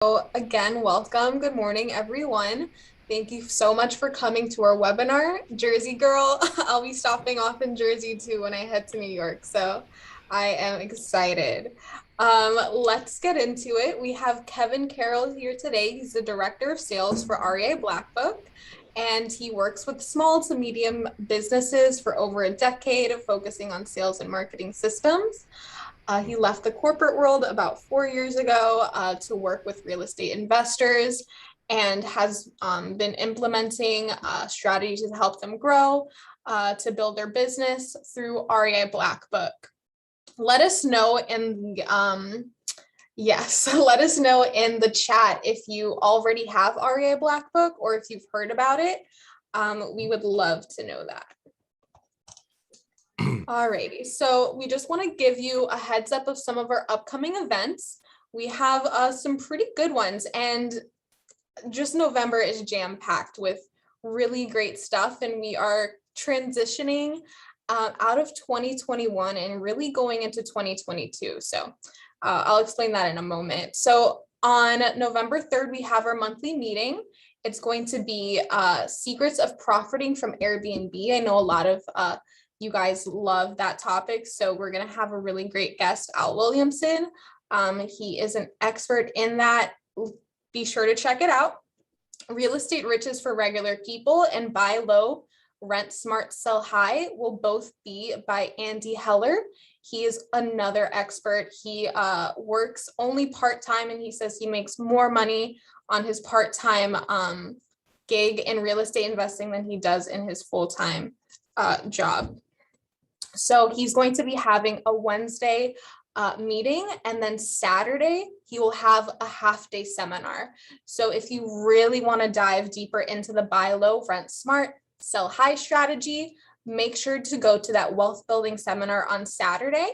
So again, welcome. Good morning, everyone. Thank you so much for coming to our webinar. Jersey girl, I'll be stopping off in Jersey too when I head to New York. So I am excited. Let's get into it. We have Kevin Carroll here today. He's the Director of Sales for REI Blackbook, and he works with small to medium businesses for over a decade, focusing on sales and marketing systems. He left the corporate world about 4 years ago to work with real estate investors and has been implementing strategies to help them grow, to build their business through REI Blackbook. Let us know in let us know in the chat if you already have REI Blackbook or if you've heard about it. We would love to know that. Alrighty, so we just want to give you a heads up of some of our upcoming events. We have some pretty good ones, and just November is jam-packed with really great stuff, and we are transitioning out of 2021 and really going into 2022. So I'll explain that in a moment. So on November 3rd, we have our monthly meeting. It's going to be secrets of profiting from Airbnb. I know a lot of you guys love that topic. So we're going to have a really great guest, Al Williamson. He is an expert in that. Be sure to check it out. Real Estate Riches for Regular People and Buy Low, Rent Smart, Sell High will both be by Andy Heller. He is another expert. He works only part-time, and he says he makes more money on his part-time gig in real estate investing than he does in his full-time job. So he's going to be having a Wednesday meeting, and then Saturday he will have a half-day seminar. So if you really want to dive deeper into the buy low, rent smart, sell high strategy, make sure to go to that wealth building seminar on Saturday.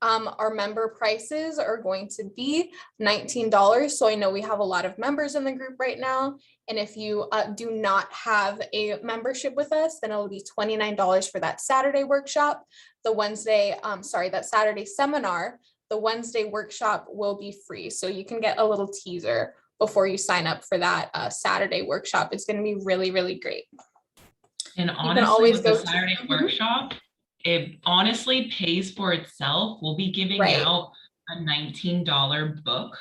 Our member prices are going to be $19. So I know we have a lot of members in the group right now. And if you do not have a membership with us, then it'll be $29 for that Saturday workshop. That Saturday seminar, the Wednesday workshop will be free. So you can get a little teaser before you sign up for that Saturday workshop. It's going to be really, really great. And honestly, with the Saturday workshop, it honestly pays for itself. We'll be giving out a $19 book,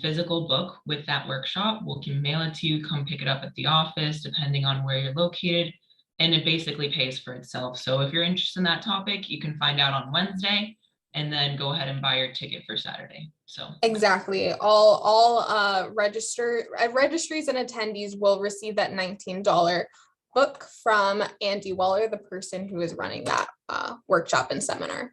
physical book with that workshop. We can mail it to you, come pick it up at the office, depending on where you're located. And it basically pays for itself. So if you're interested in that topic, you can find out on Wednesday and then go ahead and buy your ticket for Saturday. So exactly, all registries and attendees will receive that $19 book from Andy Weller, the person who is running that workshop and seminar.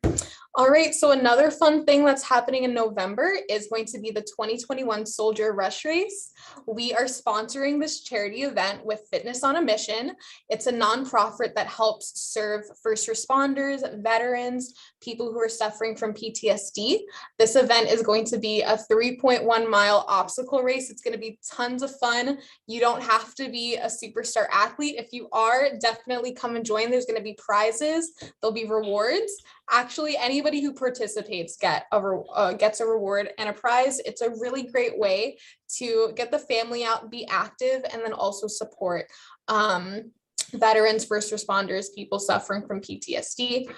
All right, so another fun thing that's happening in November is going to be the 2021 Soldier Rush Race. We are sponsoring this charity event with Fitness on a Mission. It's a nonprofit that helps serve first responders, veterans, people who are suffering from PTSD. This event is going to be a 3.1-mile obstacle race. It's going to be tons of fun. You don't have to be a superstar athlete. If you are, definitely come and join. There's going to be prizes. There'll be rewards. Actually, anybody who participates gets a reward and a prize. It's a really great way to get the family out, be active, and then also support veterans, first responders, people suffering from PTSD.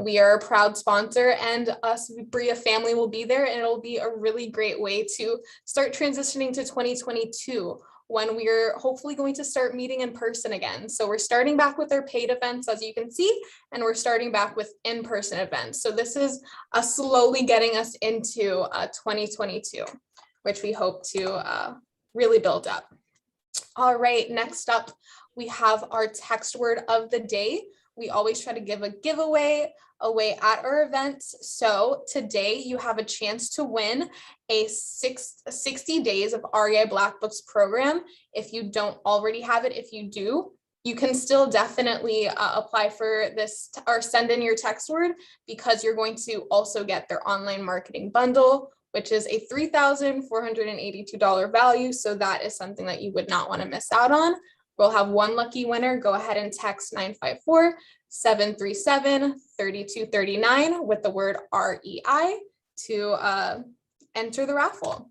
We are a proud sponsor, and us, Bria family, will be there, and it'll be a really great way to start transitioning to 2022. When we're hopefully going to start meeting in person again. So we're starting back with our paid events, as you can see, and we're starting back with in-person events. So this is slowly getting us into 2022, which we hope to really build up. All right, next up, we have our text word of the day. We always try to give a giveaway away at our events. So today you have a chance to win a 60 days of REI Blackbook's program. If you don't already have it, if you do, you can still definitely apply for this or send in your text word, because you're going to also get their online marketing bundle, which is a $3,482 value. So that is something that you would not want to miss out on. We'll have one lucky winner. Go ahead and text 954-737-3239 with the word REI to enter the raffle.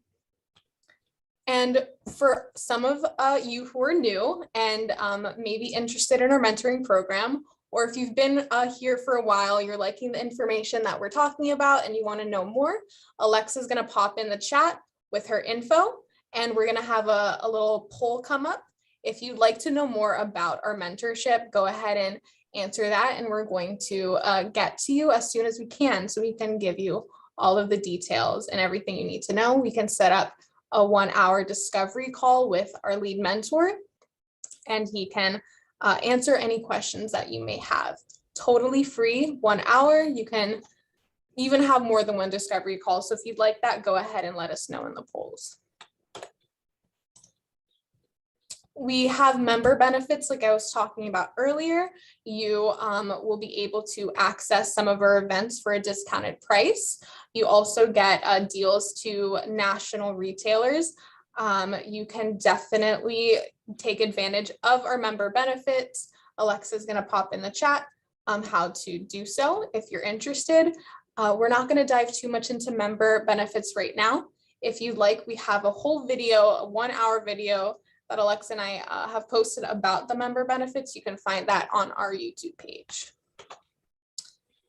And for some of you who are new and maybe interested in our mentoring program, or if you've been here for a while, you're liking the information that we're talking about and you want to know more, Alexa's going to pop in the chat with her info, and we're going to have a little poll come up. If you'd like to know more about our mentorship, go ahead and answer that, and we're going to get to you as soon as we can so we can give you all of the details and everything you need to know. We can set up a 1-hour discovery call with our lead mentor, and he can answer any questions that you may have. Totally free, 1 hour. You can even have more than one discovery call. So if you'd like that, go ahead and let us know in the polls. We have member benefits, like I was talking about earlier. You will be able to access some of our events for a discounted price. You also get deals to national retailers. You can definitely take advantage of our member benefits. Alexa's going to pop in the chat how to do so if you're interested. We're not going to dive too much into member benefits right now. If you'd like, we have a whole video, a 1-hour video that Alexa and I have posted about the member benefits. You can find that on our YouTube page.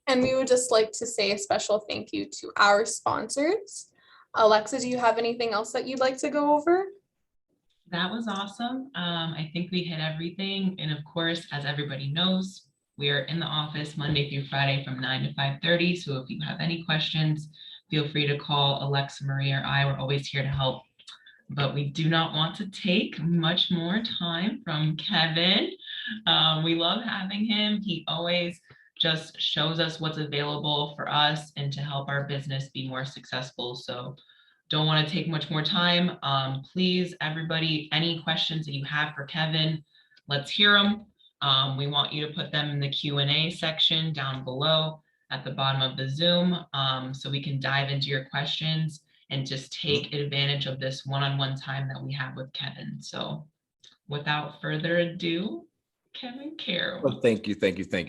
And we would just like to say a special thank you to our sponsors. Alexa, do you have anything else that you'd like to go over? That was awesome. I think we hit everything. And of course, as everybody knows, we are in the office Monday through Friday from 9 to 5:30. So if you have any questions, feel free to call Alexa, Marie, or I. We're always here to help. But we do not want to take much more time from Kevin. We love having him. He always just shows us what's available for us and to help our business be more successful. So don't want to take much more time. Please, everybody, any questions that you have for Kevin, let's hear them. We want you to put them in the Q&A section down below at the bottom of the Zoom so we can dive into your questions and just take advantage of this one-on-one time that we have with Kevin. So without further ado, Kevin Carroll. Well, thank you.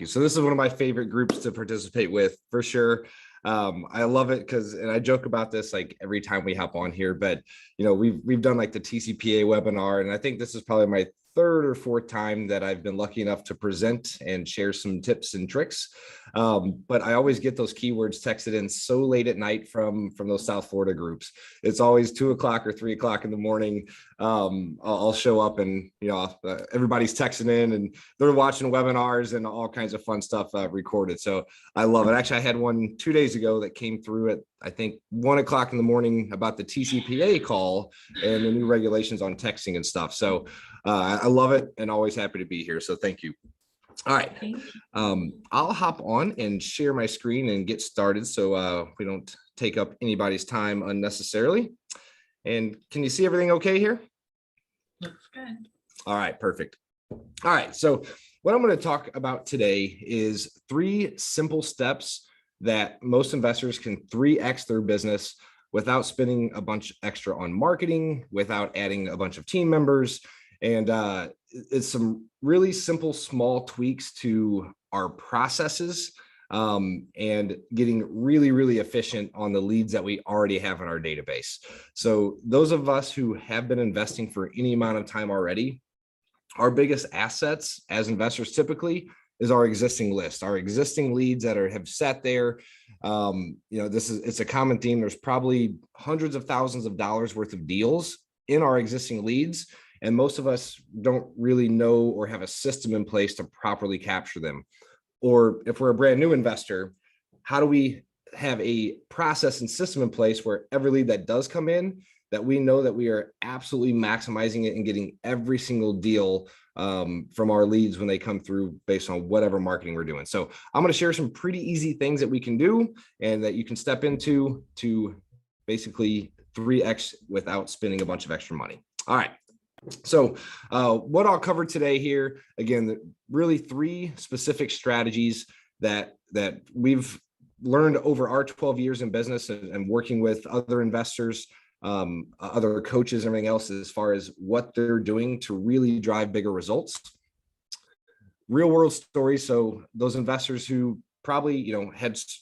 So this is one of my favorite groups to participate with for sure. I love it because, and I joke about this like every time we hop on here, but you know, we've done like the TCPA webinar, and I think this is probably my third or fourth time that I've been lucky enough to present and share some tips and tricks. But I always get those keywords texted in so late at night from those South Florida groups. It's always 2 o'clock or 3 o'clock in the morning. I'll show up and, you know, everybody's texting in and they're watching webinars and all kinds of fun stuff recorded. So I love it. Actually, I had one 2 days ago that came through at, I think, 1 o'clock in the morning about the TCPA call and the new regulations on texting and stuff. So I love it and always happy to be here. So thank you. All right. I'll hop on and share my screen and get started so we don't take up anybody's time unnecessarily. And can you see everything okay here? Looks good. All right, perfect. All right. So what I'm going to talk about today is 3 simple steps that most investors can 3x their business without spending a bunch extra on marketing, without adding a bunch of team members. And it's some really simple, small tweaks to our processes and getting really, really efficient on the leads that we already have in our database. So those of us who have been investing for any amount of time already, our biggest assets as investors typically is our existing list, our existing leads that have sat there. You know, it's a common theme. There's probably hundreds of thousands of dollars worth of deals in our existing leads. And most of us don't really know or have a system in place to properly capture them. Or if we're a brand new investor, how do we have a process and system in place where every lead that does come in, that we know that we are absolutely maximizing it and getting every single deal from our leads when they come through based on whatever marketing we're doing. So I'm going to share some pretty easy things that we can do and that you can step into to basically 3x without spending a bunch of extra money. All right. So what I'll cover today here, again, really 3 specific strategies that we've learned over our 12 years in business and working with other investors, other coaches, everything else as far as what they're doing to really drive bigger results. Real world stories. So those investors who probably,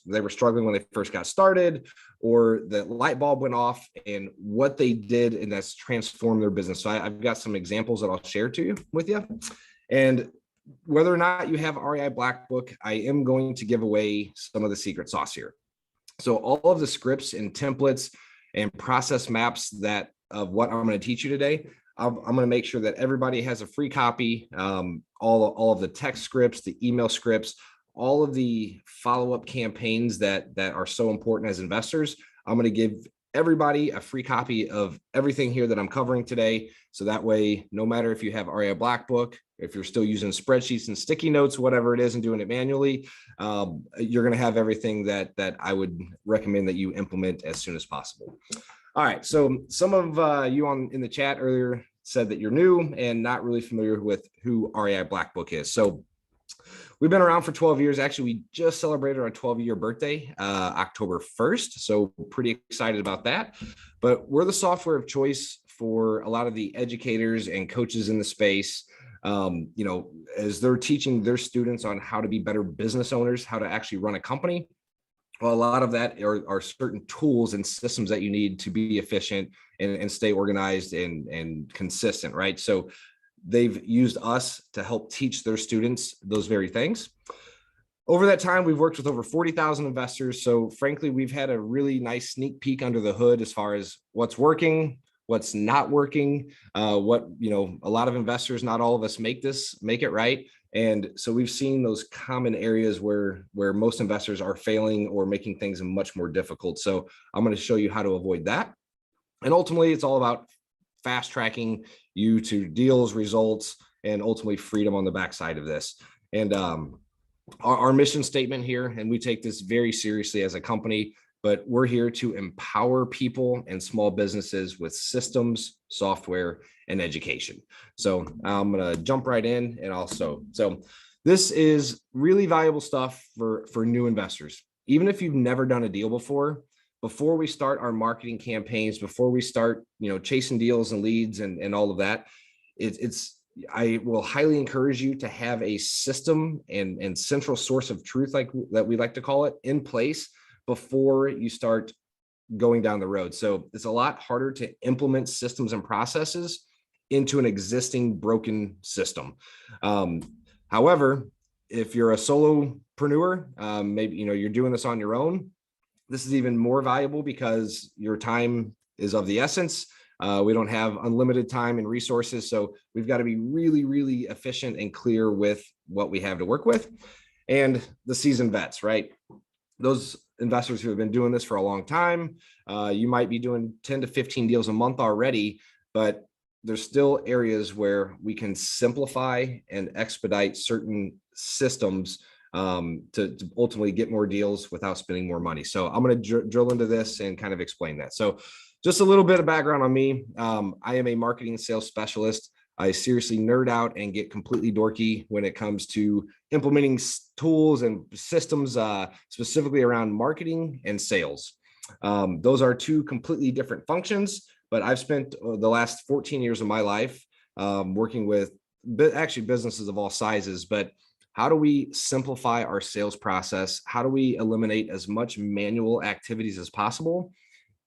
they were struggling when they first got started, or the light bulb went off, and what they did, and that's transformed their business. So I've got some examples that I'll share with you. And whether or not you have REI Blackbook, I am going to give away some of the secret sauce here. So all of the scripts and templates and process maps of what I'm going to teach you today, I'm going to make sure that everybody has a free copy. All of the text scripts, the email scripts, all of the follow-up campaigns that are so important as investors. I'm going to give everybody a free copy of everything here that I'm covering today. So that way, no matter if you have REI Blackbook, if you're still using spreadsheets and sticky notes, whatever it is, and doing it manually, you're going to have everything that I would recommend that you implement as soon as possible. All right. So some of you in the chat earlier said that you're new and not really familiar with who REI Blackbook is. So we've been around for 12 years. Actually, we just celebrated our 12-year birthday, October 1st. So pretty excited about that. But we're the software of choice for a lot of the educators and coaches in the space, as they're teaching their students on how to be better business owners, how to actually run a company. Well, a lot of that are certain tools and systems that you need to be efficient and stay organized and consistent, right? So they've used us to help teach their students those very things. Over that time, we've worked with over 40,000 investors. So frankly, we've had a really nice sneak peek under the hood as far as what's working, what's not working, a lot of investors, not all of us make it right. And so we've seen those common areas where most investors are failing or making things much more difficult. So I'm going to show you how to avoid that. And ultimately, it's all about fast tracking you to deals, results, and ultimately freedom on the backside of this. And our mission statement here, and we take this very seriously as a company, but we're here to empower people and small businesses with systems, software, and education. So I'm going to jump right in so this is really valuable stuff for new investors. Even if you've never done a deal before we start our marketing campaigns, before we start, chasing deals and leads and all of that, I will highly encourage you to have a system and central source of truth, like that we like to call it, in place before you start going down the road. So it's a lot harder to implement systems and processes into an existing broken system. However, if you're a solopreneur, maybe you're doing this on your own, this is even more valuable because your time is of the essence. We don't have unlimited time and resources. So we've got to be really, really efficient and clear with what we have to work with. And the seasoned vets, right? Those investors who have been doing this for a long time, you might be doing 10 to 15 deals a month already, but there's still areas where we can simplify and expedite certain systems to ultimately get more deals without spending more money. So I'm going to drill into this and kind of explain that. So just a little bit of background on me. I am a marketing and sales specialist. I seriously nerd out and get completely dorky when it comes to implementing tools and systems, specifically around marketing and sales. Those are two completely different functions, but I've spent the last 14 years of my life working with actually businesses of all sizes. But how do we simplify our sales process? How do we eliminate as much manual activities as possible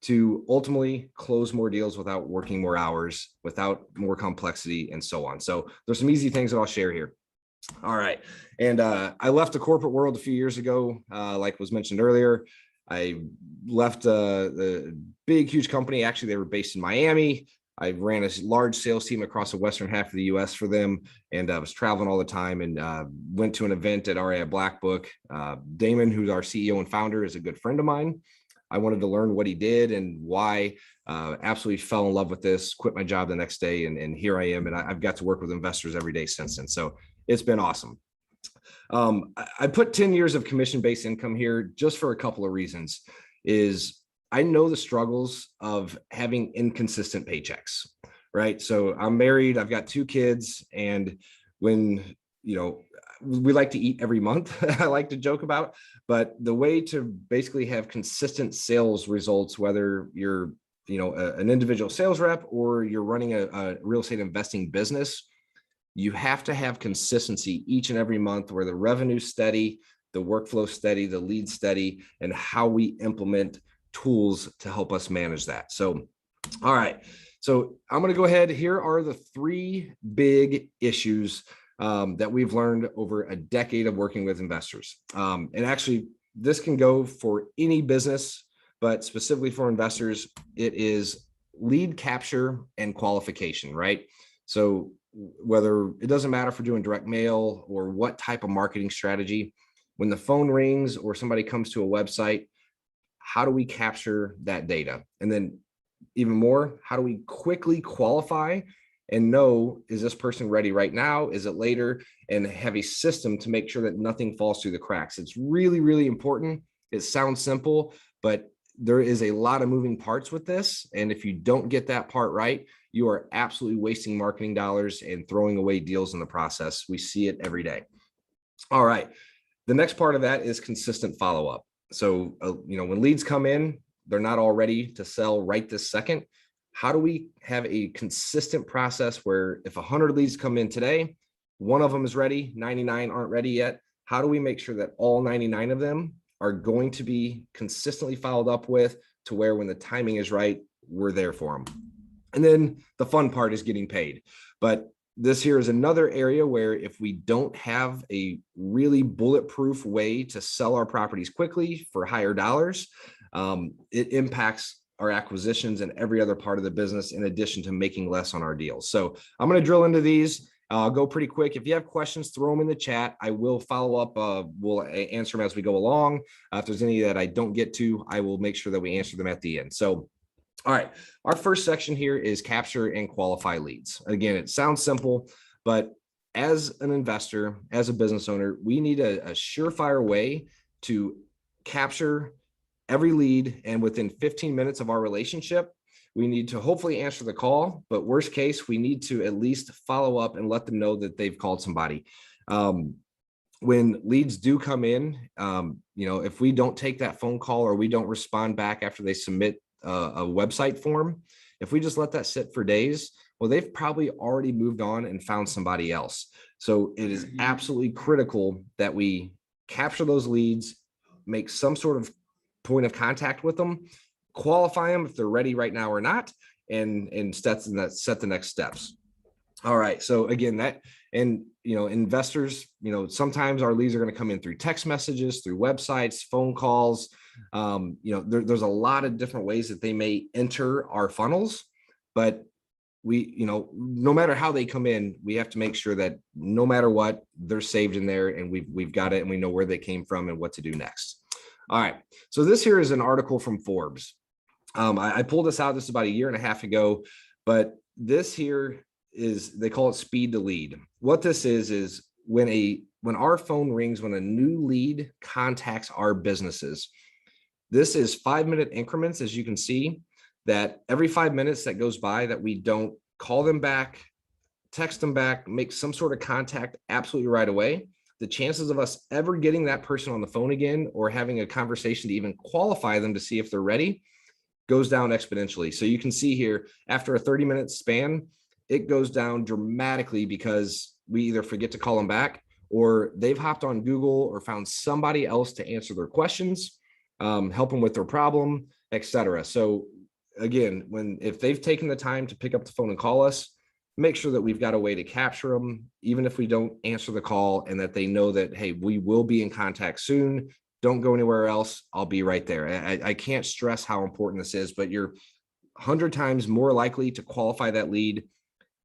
to ultimately close more deals without working more hours, without more complexity, and so on? So there's some easy things that I'll share here. All right. And I left the corporate world a few years ago, like was mentioned earlier. I left the big, huge company. Actually, they were based in Miami. I ran a large sales team across the western half of the US for them, and I was traveling all the time, and went to an event at REI Blackbook. Damon, who's our CEO and founder, is a good friend of mine. I wanted to learn what he did and why. Absolutely fell in love with this, quit my job the next day, and here I am. And I've got to work with investors every day since then. So it's been awesome. I put 10 years of commission-based income here just for a couple of reasons. I know the struggles of having inconsistent paychecks, right? So I'm married, I've got 2 kids, and when, we like to eat every month, I like to joke about, but the way to basically have consistent sales results, whether you're, an individual sales rep or you're running a real estate investing business, you have to have consistency each and every month where the revenue's steady, the workflow steady, the lead steady, and how we implement tools to help us manage that. So, all right. So I'm going to go ahead. Here are the 3 big issues that we've learned over a decade of working with investors. And actually, this can go for any business, but specifically for investors, it is lead capture and qualification, right? So whether it doesn't matter if we're doing direct mail or what type of marketing strategy, when the phone rings or somebody comes to a website, how do we capture that data? And then even more, how do we quickly qualify and know, is this person ready right now? Is it later? And have a system to make sure that nothing falls through the cracks. It's really, really important. It sounds simple, but there is a lot of moving parts with this. And if you don't get that part right, you are absolutely wasting marketing dollars and throwing away deals in the process. We see it every day. All right. The next part of that is consistent follow-up. So, when leads come in, they're not all ready to sell right this second. How do we have a consistent process where if 100 leads come in today, one of them is ready, 99 aren't ready yet? How do we make sure that all 99 of them are going to be consistently followed up with, to where when the timing is right, we're there for them? And then the fun part is getting paid. But this here is another area where if we don't have a really bulletproof way to sell our properties quickly for higher dollars, it impacts our acquisitions and every other part of the business, in addition to making less on our deals. So I'm going to drill into these. I'll go pretty quick. If you have questions, throw them in the chat. I will follow up. We'll answer them as we go along. If there's any that I don't get to, I will make sure that we answer them at the end. So, all right, our first section here is capture and qualify leads. Again, it sounds simple, but as an investor, as a business owner, we need a surefire way to capture every lead. And within 15 minutes of our relationship, we need to hopefully answer the call, but worst case, we need to at least follow up and let them know that they've called somebody. When leads do come in, if we don't take that phone call or we don't respond back after they submit a website form, if we just let that sit for days, well, they've probably already moved on and found somebody else. So it is absolutely critical that we capture those leads, make some sort of point of contact with them, qualify them if they're ready right now or not, and set the next steps. All right. So again, investors, sometimes our leads are going to come in through text messages, through websites, phone calls. There's a lot of different ways that they may enter our funnels, but no matter how they come in, we have to make sure that no matter what, they're saved in there, and we've got it, and we know where they came from and what to do next. All right. So this here is an article from Forbes. I pulled this out. This is about 1.5 years ago, but this here is, they call it speed to lead. What this is when our phone rings, when a new lead contacts our businesses, this is 5-minute increments. As you can see, that every 5 minutes that goes by that we don't call them back, text them back, make some sort of contact absolutely right away, the chances of us ever getting that person on the phone again or having a conversation to even qualify them to see if they're ready goes down exponentially. So you can see here, after a 30-minute span, it goes down dramatically because we either forget to call them back, or they've hopped on Google or found somebody else to answer their questions, help them with their problem, etc. So again, if they've taken the time to pick up the phone and call us, make sure that we've got a way to capture them, even if we don't answer the call, and that they know that, hey, we will be in contact soon. Don't go anywhere else. I'll be right there. I can't stress how important this is, but you're 100 times more likely to qualify that lead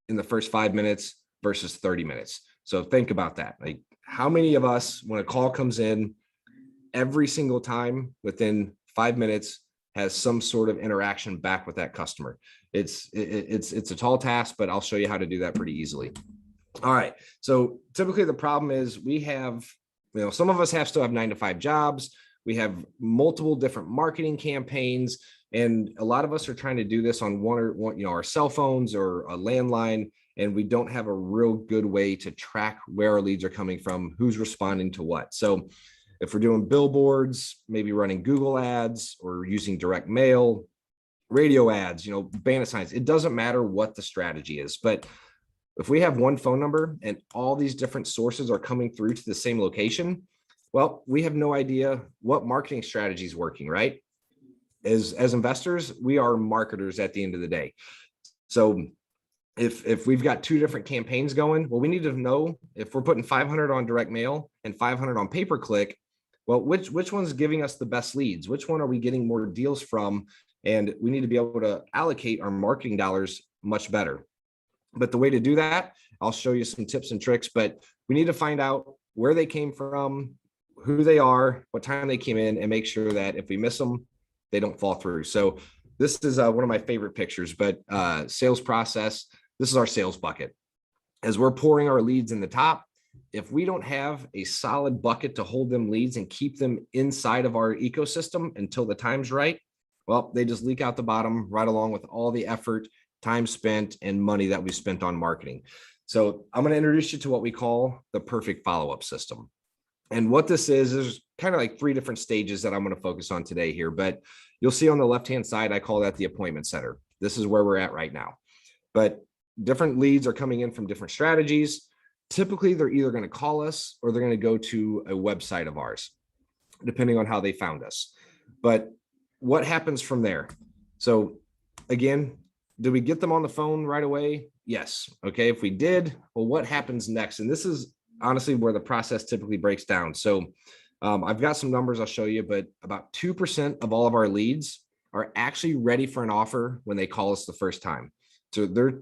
in the first 5 minutes versus 30 minutes. So think about that. Like, how many of us, when a call comes in, every single time within 5 minutes has some sort of interaction back with that customer? It's a tall task, but I'll show you how to do that pretty easily. All right. So typically the problem is we have, some of us still have 9-to-5 jobs. We have multiple different marketing campaigns, and a lot of us are trying to do this on one, our cell phones or a landline, and we don't have a real good way to track where our leads are coming from, who's responding to what. So if we're doing billboards, maybe running Google ads or using direct mail, radio ads, banner signs, it doesn't matter what the strategy is. But if we have one phone number and all these different sources are coming through to the same location, Well, we have no idea what marketing strategy is working, right? As investors, we are marketers at the end of the day. So if we've got two different campaigns going, well, we need to know if we're putting 500 on direct mail and 500 on pay-per-click, well, which one's giving us the best leads? Which one are we getting more deals from? And we need to be able to allocate our marketing dollars much better. But the way to do that, I'll show you some tips and tricks, but we need to find out where they came from, who they are, what time they came in, and make sure that if we miss them, they don't fall through. So this is one of my favorite pictures, but sales process, this is our sales bucket. As we're pouring our leads in the top, if we don't have a solid bucket to hold them leads and keep them inside of our ecosystem until the time's right, well, they just leak out the bottom right along with all the effort, time spent, and money that we spent on marketing. So I'm going to introduce you to what we call the perfect follow-up system. And what this is, there's kind of like 3 different stages that I'm going to focus on today here, but you'll see on the left-hand side, I call that the appointment center. This is where we're at right now. But different leads are coming in from different strategies. Typically, they're either going to call us or they're going to go to a website of ours, depending on how they found us. But what happens from there? So again, did we get them on the phone right away? Yes. Okay. If we did, well, what happens next? And this is honestly where the process typically breaks down. So I've got some numbers I'll show you, but about 2% of all of our leads are actually ready for an offer when they call us the first time. So they're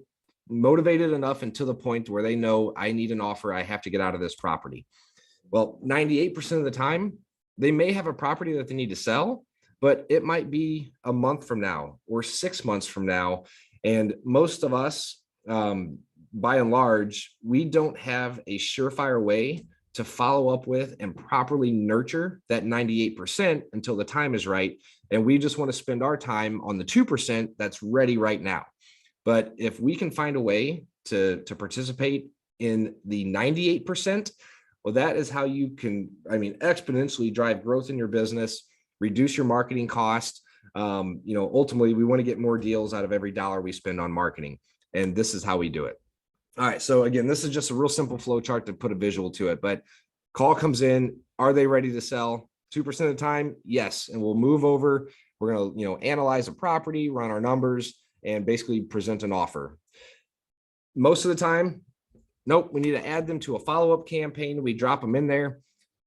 motivated enough and to the point where they know I need an offer. I have to get out of this property. Well, 98% of the time, they may have a property that they need to sell, but it might be a month from now or 6 months from now. And most of us, by and large, we don't have a surefire way to follow up with and properly nurture that 98% until the time is right. And we just want to spend our time on the 2% that's ready right now. But if we can find a way to participate in the 98%, well, that is how you can, exponentially drive growth in your business, reduce your marketing cost. Ultimately, we want to get more deals out of every dollar we spend on marketing. And this is how we do it. All right. So again, this is just a real simple flow chart to put a visual to it, but call comes in. Are they ready to sell? 2% of the time? Yes. And we'll move over. We're going to, analyze a property, run our numbers, and basically present an offer. Most of the time, nope, we need to add them to a follow-up campaign. We drop them in there.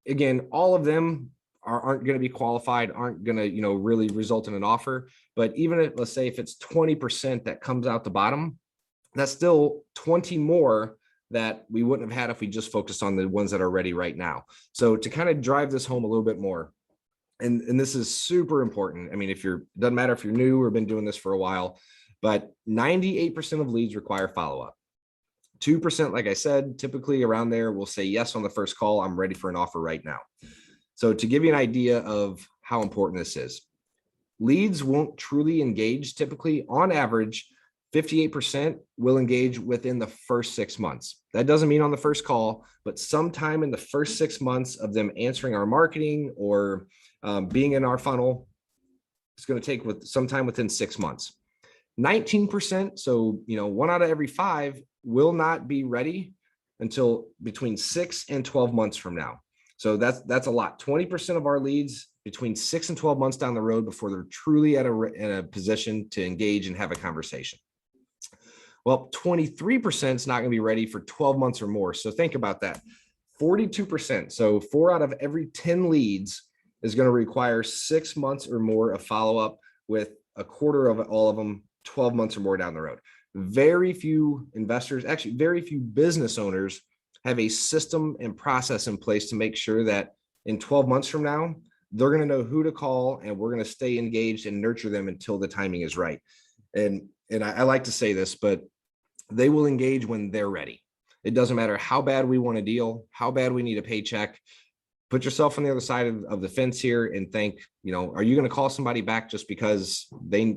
Again, all of them aren't going to be qualified, aren't going to, really result in an offer. But even if, let's say if it's 20% that comes out the bottom, that's still 20 more that we wouldn't have had if we just focused on the ones that are ready right now. So to kind of drive this home a little bit more, and this is super important. Doesn't matter if you're new or been doing this for a while, but 98% of leads require follow-up. 2%, like I said, typically around there will say yes on the first call. I'm ready for an offer right now. So to give you an idea of how important this is, leads won't truly engage. Typically, on average, 58% will engage within the first 6 months. That doesn't mean on the first call, but sometime in the first 6 months of them answering our marketing or being in our funnel, it's going to take some time within 6 months. 19%, so 1 out of every 5 will not be ready until between 6 and 12 months from now. So that's a lot. 20% of our leads between 6 and 12 months down the road before they're truly in a position to engage and have a conversation. Well, 23% is not going to be ready for 12 months or more. So think about that. 42%. So 4 out of every 10 leads is going to require 6 months or more of follow-up, with a quarter of all of them 12 months or more down the road. Very few investors, actually very few business owners, have a system and process in place to make sure that in 12 months from now, they're going to know who to call, and we're going to stay engaged and nurture them until the timing is right. And I like to say this, but they will engage when they're ready. It doesn't matter how bad we want a deal, how bad we need a paycheck. Put yourself on the other side of the fence here and think, are you going to call somebody back just because they're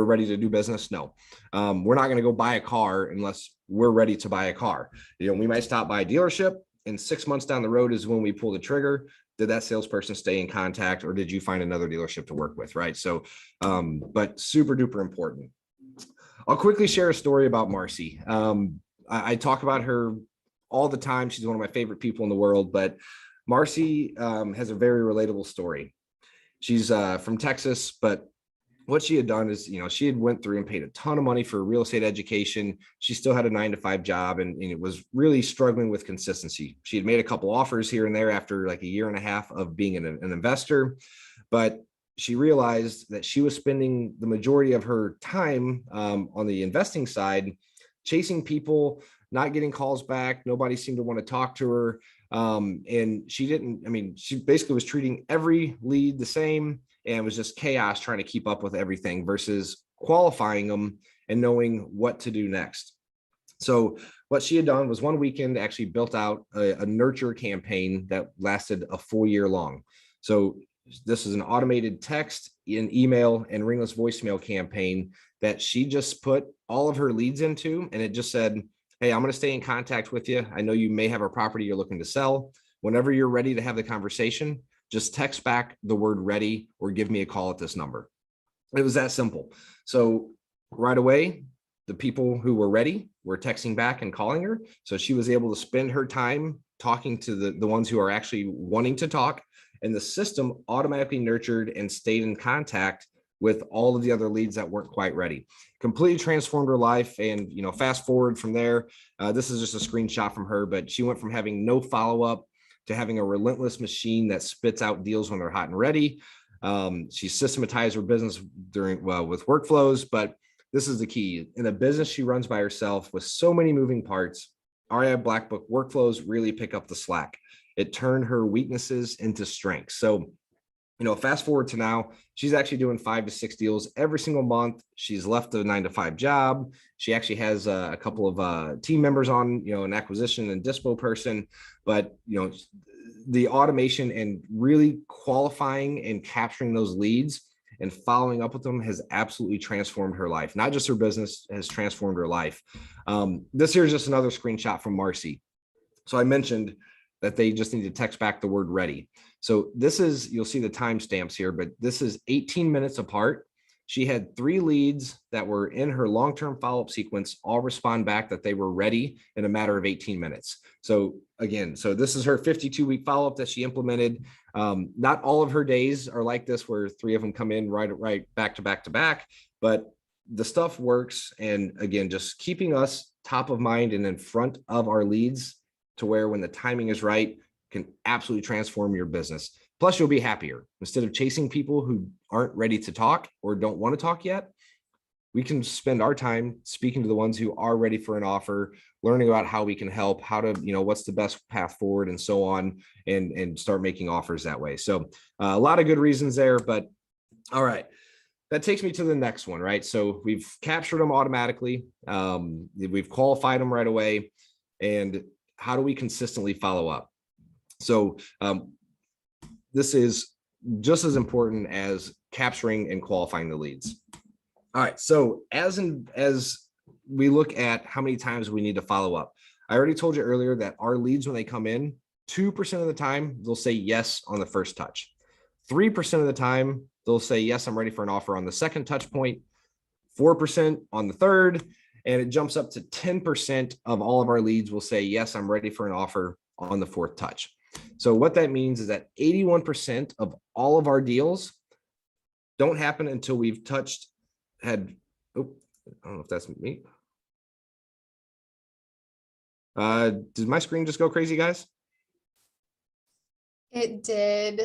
ready to do business? No, we're not going to go buy a car unless we're ready to buy a car. We might stop by a dealership, and 6 months down the road is when we pull the trigger. Did that salesperson stay in contact, or did you find another dealership to work with? Right. So, but super duper important. I'll quickly share a story about Marcy. I talk about her all the time. She's one of my favorite people in the world, but Marcy has a very relatable story. She's from Texas, but what she had done is, she had went through and paid a ton of money for real estate education. She still had a 9-to-5 job and it was really struggling with consistency. She had made a couple offers here and there after like a year and a half of being an investor, but she realized that she was spending the majority of her time on the investing side, chasing people, not getting calls back. Nobody seemed to want to talk to her. And she basically was treating every lead the same, and it was just chaos trying to keep up with everything versus qualifying them and knowing what to do next. So what she had done was one weekend actually built out a nurture campaign that lasted a full year long. So this is an automated text, an email, and Ringless voicemail campaign that she just put all of her leads into, and it just said, hey, I'm going to stay in contact with you. I know you may have a property you're looking to sell. Whenever you're ready to have the conversation, just text back the word ready or give me a call at this number. It was that simple. So right away, the people who were ready were texting back and calling her. So she was able to spend her time talking to the ones who are actually wanting to talk. And the system automatically nurtured and stayed in contact with all of the other leads that weren't quite ready. Completely transformed her life. And, fast forward from there, this is just a screenshot from her, but she went from having no follow-up to having a relentless machine that spits out deals when they're hot and ready. She systematized her business with workflows, but this is the key. In a business she runs by herself with so many moving parts, REI Blackbook workflows really pick up the slack. It turned her weaknesses into strengths. So, fast forward to now, she's actually doing 5 to 6 deals every single month. She's left a 9-to-5 job. She actually has a couple of team members on, an acquisition and dispo person, but, the automation and really qualifying and capturing those leads and following up with them has absolutely transformed her life. Not just her business, has transformed her life. This here is just another screenshot from Marcy. So I mentioned that they just need to text back the word ready. So this is, you'll see the timestamps here, but this is 18 minutes apart. She had 3 leads that were in her long-term follow-up sequence all respond back that they were ready in a matter of 18 minutes. So again, this is her 52-week follow-up that she implemented. Not all of her days are like this, where 3 of them come in right back to back to back, but the stuff works. And again, just keeping us top of mind and in front of our leads to where when the timing is right, can absolutely transform your business. Plus, you'll be happier. Instead of chasing people who aren't ready to talk or don't want to talk yet, we can spend our time speaking to the ones who are ready for an offer, learning about how we can help, how to, what's the best path forward and so on, and start making offers that way. So a lot of good reasons there, but all right. That takes me to the next one, right? So we've captured them automatically. We've qualified them right away. And how do we consistently follow up? So this is just as important as capturing and qualifying the leads. All right. So as we look at how many times we need to follow up, I already told you earlier that our leads, when they come in, 2% of the time, they'll say yes on the first touch. 3% of the time, they'll say, yes, I'm ready for an offer on the second touch point, 4% on the third, and it jumps up to 10% of all of our leads will say, yes, I'm ready for an offer on the 4th touch. So what that means is that 81% of all of our deals don't happen until we've I don't know if that's me. Did my screen just go crazy, guys? It did.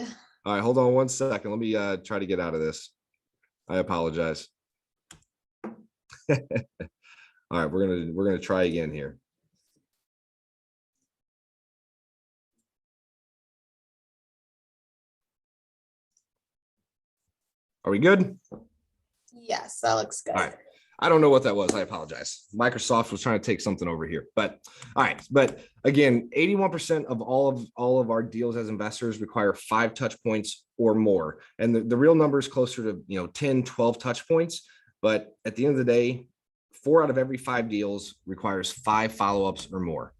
All right, hold on one second. Let me try to get out of this. I apologize. All right, we're gonna try again here. Are we good? Yes, that looks good. All right. I don't know what that was. I apologize. Microsoft was trying to take something over here, but all right. But again, 81% of all of our deals as investors require 5 touch points or more. And the real number is closer to, 10, 12 touch points. But at the end of the day, 4 out of every 5 deals requires 5 follow-ups or more.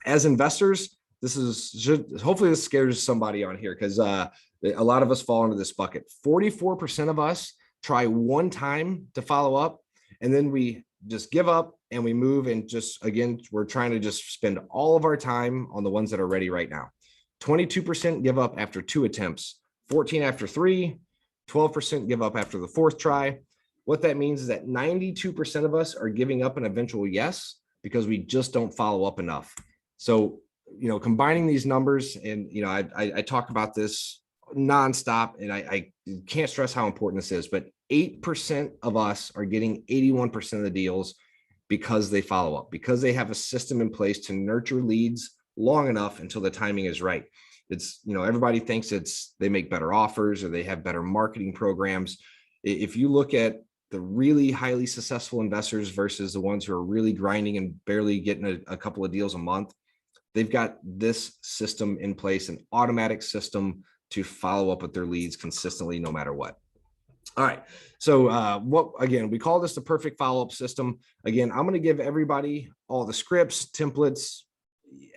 As investors, hopefully this scares somebody on here, because a lot of us fall into this bucket. 44% of us try one time to follow up, and then we just give up and we move, and just, again, we're trying to just spend all of our time on the ones that are ready right now. 22% give up after 2 attempts, 14 after 3, 12% give up after the 4th try. What that means is that 92% of us are giving up an eventual yes because we just don't follow up enough. So, combining these numbers, and, I talk about this nonstop, and I can't stress how important this is, but 8% of us are getting 81% of the deals because they follow up, because they have a system in place to nurture leads long enough until the timing is right. It's, everybody thinks they make better offers or they have better marketing programs. If you look at the really highly successful investors versus the ones who are really grinding and barely getting a couple of deals a month, they've got this system in place, an automatic system to follow up with their leads consistently, no matter what. All right. So again, we call this the perfect follow-up system. Again, I'm going to give everybody all the scripts, templates,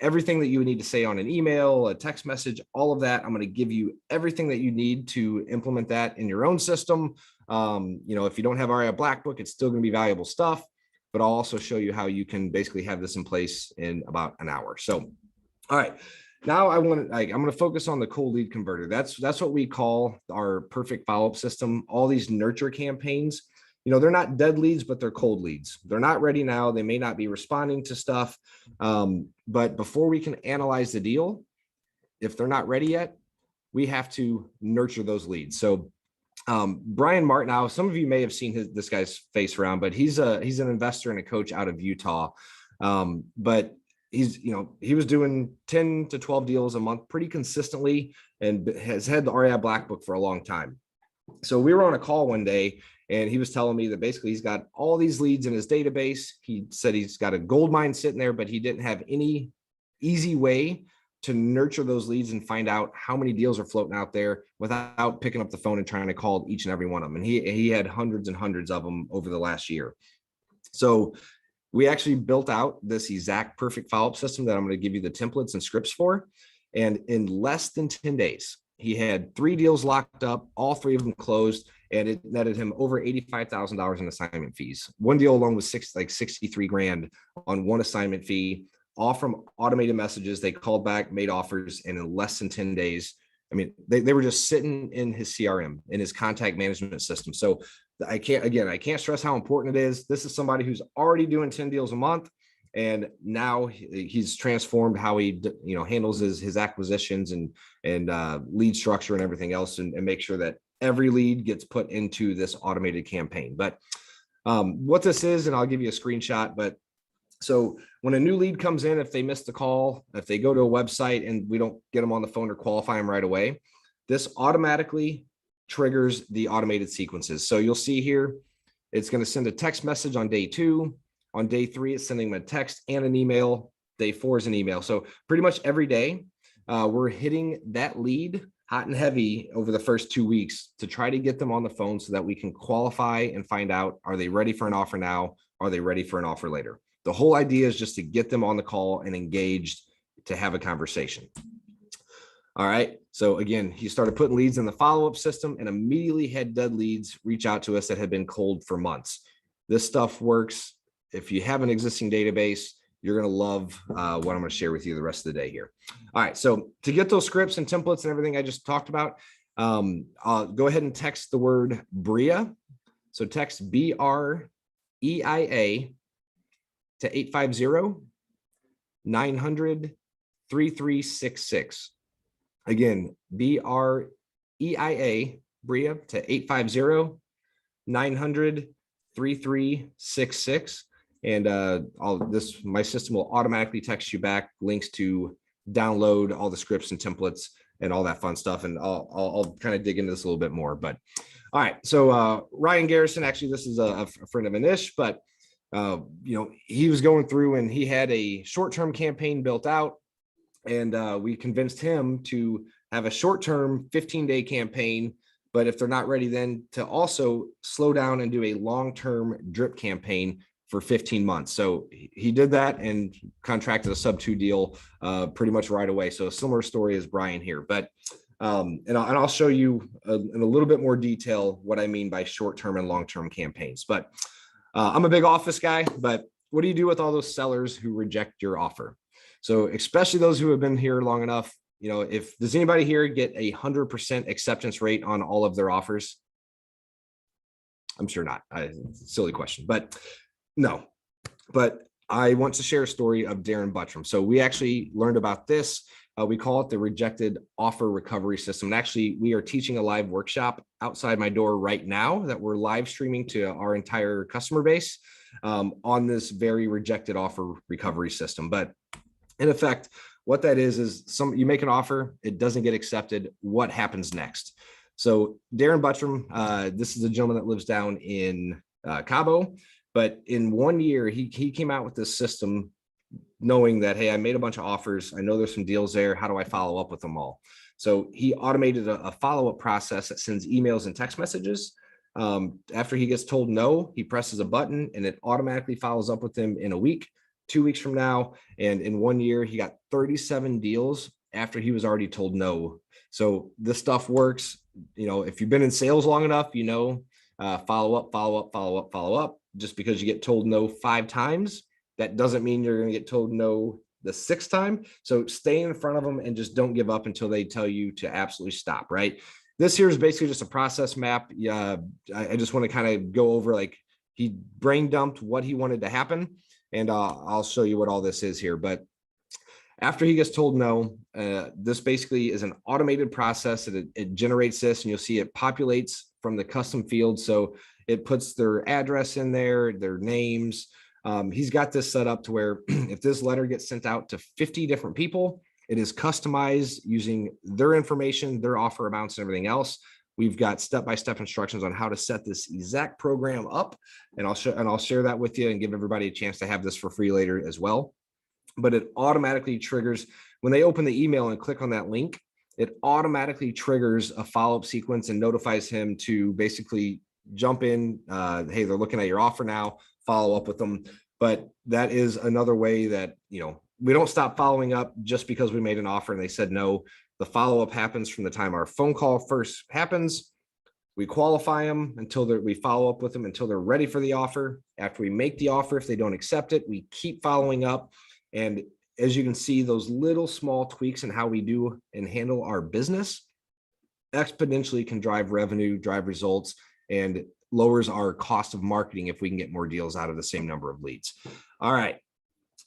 everything that you would need to say on an email, a text message, all of that. I'm going to give you everything that you need to implement that in your own system. If you don't have already a Blackbook, it's still going to be valuable stuff, but I'll also show you how you can basically have this in place in about an hour. So, all right. Now I'm going to focus on the cold lead converter. That's what we call our perfect follow-up system. All these nurture campaigns, they're not dead leads, but they're cold leads. They're not ready now. They may not be responding to stuff. But before we can analyze the deal, if they're not ready yet, we have to nurture those leads. So Brian Martin, some of you may have seen this guy's face around, but he's an investor and a coach out of Utah. But he was doing 10 to 12 deals a month pretty consistently and has had the REI Blackbook for a long time. So we were on a call one day and he was telling me that basically he's got all these leads in his database. He said he's got a gold mine sitting there, but he didn't have any easy way to nurture those leads and find out how many deals are floating out there without picking up the phone and trying to call each and every one of them. And he had hundreds and hundreds of them over the last year. So we actually built out this exact perfect follow-up system that I'm going to give you the templates and scripts for. And in less than 10 days, he had 3 deals locked up, all 3 of them closed, and it netted him over $85,000 in assignment fees. One deal alone was 63 grand on one assignment fee, all from automated messages. They called back, made offers, and in less than 10 days, they were just sitting in his CRM, in his contact management system. So I can't stress how important it is. This is somebody who's already doing 10 deals a month. And now he's transformed how he handles his acquisitions and lead structure and everything else, and make sure that every lead gets put into this automated campaign. But what this is, and I'll give you a screenshot, but so when a new lead comes in, if they miss the call, if they go to a website and we don't get them on the phone or qualify them right away, this automatically triggers the automated sequences. So you'll see here, it's going to send a text message on day 2. On day 3, it's sending them a text and an email. Day 4 is an email. So pretty much every day, we're hitting that lead hot and heavy over the first 2 weeks to try to get them on the phone so that we can qualify and find out, are they ready for an offer now? Are they ready for an offer later? The whole idea is just to get them on the call and engaged to have a conversation. All right. So again, he started putting leads in the follow-up system and immediately had dead leads reach out to us that had been cold for months. This stuff works. If you have an existing database, you're going to love what I'm going to share with you the rest of the day here. All right. So to get those scripts and templates and everything I just talked about, I'll go ahead and text the word BREIA. So text BREIA to 850-900-3366. Again, BREIA, BREIA to 850-900-3366. And my system will automatically text you back links to download all the scripts and templates and all that fun stuff. And I'll kind of dig into this a little bit more. But all right, so Ryan Garrison, actually, this is a friend of Anish, but he was going through and he had a short-term campaign built out, and we convinced him to have a short-term 15-day campaign. But if they're not ready, then to also slow down and do a long-term drip campaign for 15 months. So he did that and contracted a sub-2 deal pretty much right away. So a similar story as Brian here, but and I'll show you in a little bit more detail what I mean by short-term and long-term campaigns. But I'm a big office guy, but what do you do with all those sellers who reject your offer? So especially those who have been here long enough, does anybody here get 100% acceptance rate on all of their offers? I'm sure not. Silly question, but no. But I want to share a story of Darren Buttram. So we actually learned about this. We call it the rejected offer recovery system. And actually, we are teaching a live workshop outside my door right now that we're live streaming to our entire customer base on this very rejected offer recovery system. But in effect, what that is you make an offer, it doesn't get accepted. What happens next? So Darren Buttram, this is a gentleman that lives down in Cabo, but in 1 year, he came out with this system knowing that, hey, I made a bunch of offers. I know there's some deals there. How do I follow up with them all? So he automated a follow-up process that sends emails and text messages. After he gets told no, he presses a button and it automatically follows up with him in a week, 2 weeks from now. And in 1 year, he got 37 deals after he was already told no. So this stuff works. If you've been in sales long enough, follow up, follow up, follow up, follow up. Just because you get told no 5 times, that doesn't mean you're going to get told no the 6th time. So stay in front of them and just don't give up until they tell you to absolutely stop, right? This here is basically just a process map. I just want to kind of go over, like, he brain dumped what he wanted to happen. And I'll show you what all this is here. But after he gets told no, this basically is an automated process that it generates this, and you'll see it populates from the custom field. So it puts their address in there, their names. He's got this set up to where if this letter gets sent out to 50 different people, it is customized using their information, their offer amounts, and everything else. We've got step-by-step instructions on how to set this exact program up, and I'll share that with you and give everybody a chance to have this for free later as well. But it automatically triggers when they open the email and click on that link. It automatically triggers a follow-up sequence and notifies him to basically jump in. Hey, they're looking at your offer now. Follow up with them. But that is another way that we don't stop following up just because we made an offer and they said no. The follow-up happens from the time our phone call first happens. We qualify them we follow up with them until they're ready for the offer. After we make the offer, if they don't accept it, we keep following up. And as you can see, those little small tweaks in how we do and handle our business exponentially can drive revenue, drive results, and lowers our cost of marketing if we can get more deals out of the same number of leads. All right.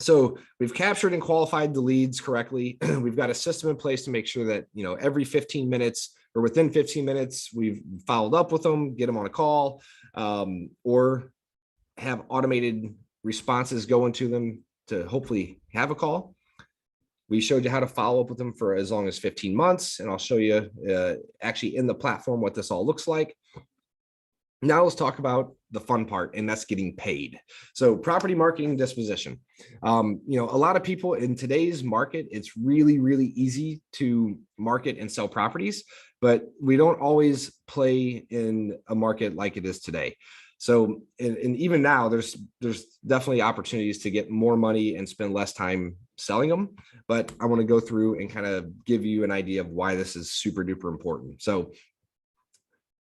So we've captured and qualified the leads correctly. We've got a system in place to make sure that, every 15 minutes or within 15 minutes, we've followed up with them, get them on a call, or have automated responses going to them to hopefully have a call. We showed you how to follow up with them for as long as 15 months. And I'll show you actually in the platform what this all looks like. Now let's talk about the fun part, and that's getting paid. So property marketing disposition. A lot of people in today's market, it's really, really easy to market and sell properties, but we don't always play in a market like it is today. So, and even now, there's definitely opportunities to get more money and spend less time selling them. But I want to go through and kind of give you an idea of why this is super duper important. So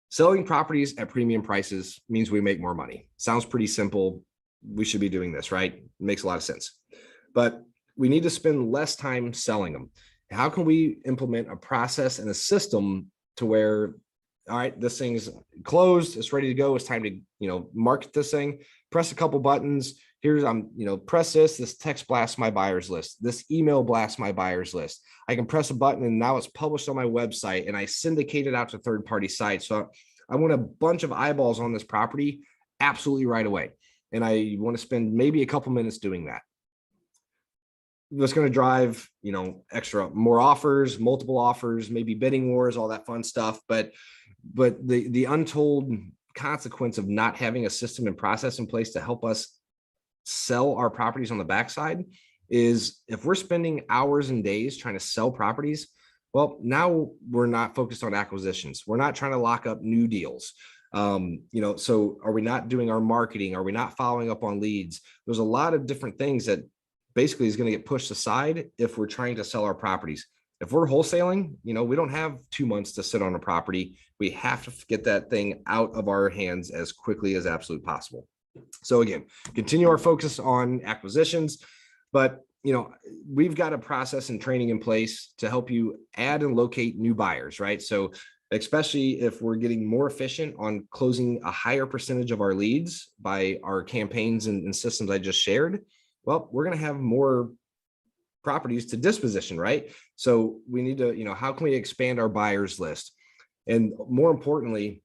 selling properties at premium prices means we make more money. Sounds pretty simple. We should be doing this, right? It makes a lot of sense. But we need to spend less time selling them. How can we implement a process and a system to where, all right, this thing's closed, it's ready to go, it's time to, market this thing, press a couple buttons. Here's, press this text blasts my buyers list. This email blasts my buyers list. I can press a button and now it's published on my website and I syndicate it out to third-party sites. So I want a bunch of eyeballs on this property absolutely right away. And I want to spend maybe a couple minutes doing that. That's going to drive, more offers, multiple offers, maybe bidding wars, all that fun stuff. But the untold consequence of not having a system and process in place to help us sell our properties on the backside is if we're spending hours and days trying to sell properties, well, now we're not focused on acquisitions. We're not trying to lock up new deals. So are we not doing our marketing? Are we not following up on leads? There's a lot of different things that basically is going to get pushed aside if we're trying to sell our properties. If we're wholesaling, we don't have 2 months to sit on a property. We have to get that thing out of our hands as quickly as absolutely possible. So again, continue our focus on acquisitions, but we've got a process and training in place to help you add and locate new buyers, right? So especially if we're getting more efficient on closing a higher percentage of our leads by our campaigns and systems I just shared, well, we're going to have more properties to disposition, right? So we need to, how can we expand our buyers list? And more importantly,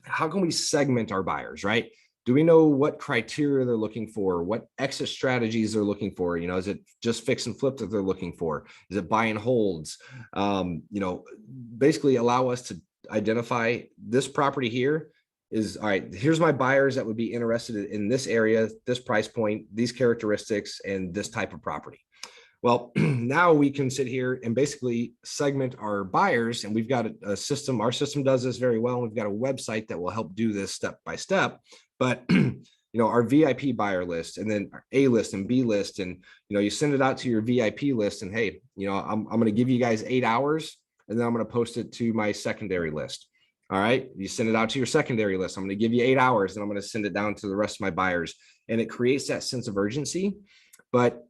how can we segment our buyers, right? Do we know what criteria they're looking for? What exit strategies they're looking for? Is it just fix and flip that they're looking for? Is it buy and holds? Basically allow us to identify this property here is, all right, here's my buyers that would be interested in this area, this price point, these characteristics, and this type of property. Well, now we can sit here and basically segment our buyers, and we've got a system. Our system does this very well. We've got a website that will help do this step by step. But our VIP buyer list, and then A list and B list, and you send it out to your VIP list, and hey, I'm going to give you guys 8 hours, and then I'm going to post it to my secondary list. All right, you send it out to your secondary list. I'm going to give you 8 hours, and I'm going to send it down to the rest of my buyers, and it creates that sense of urgency. But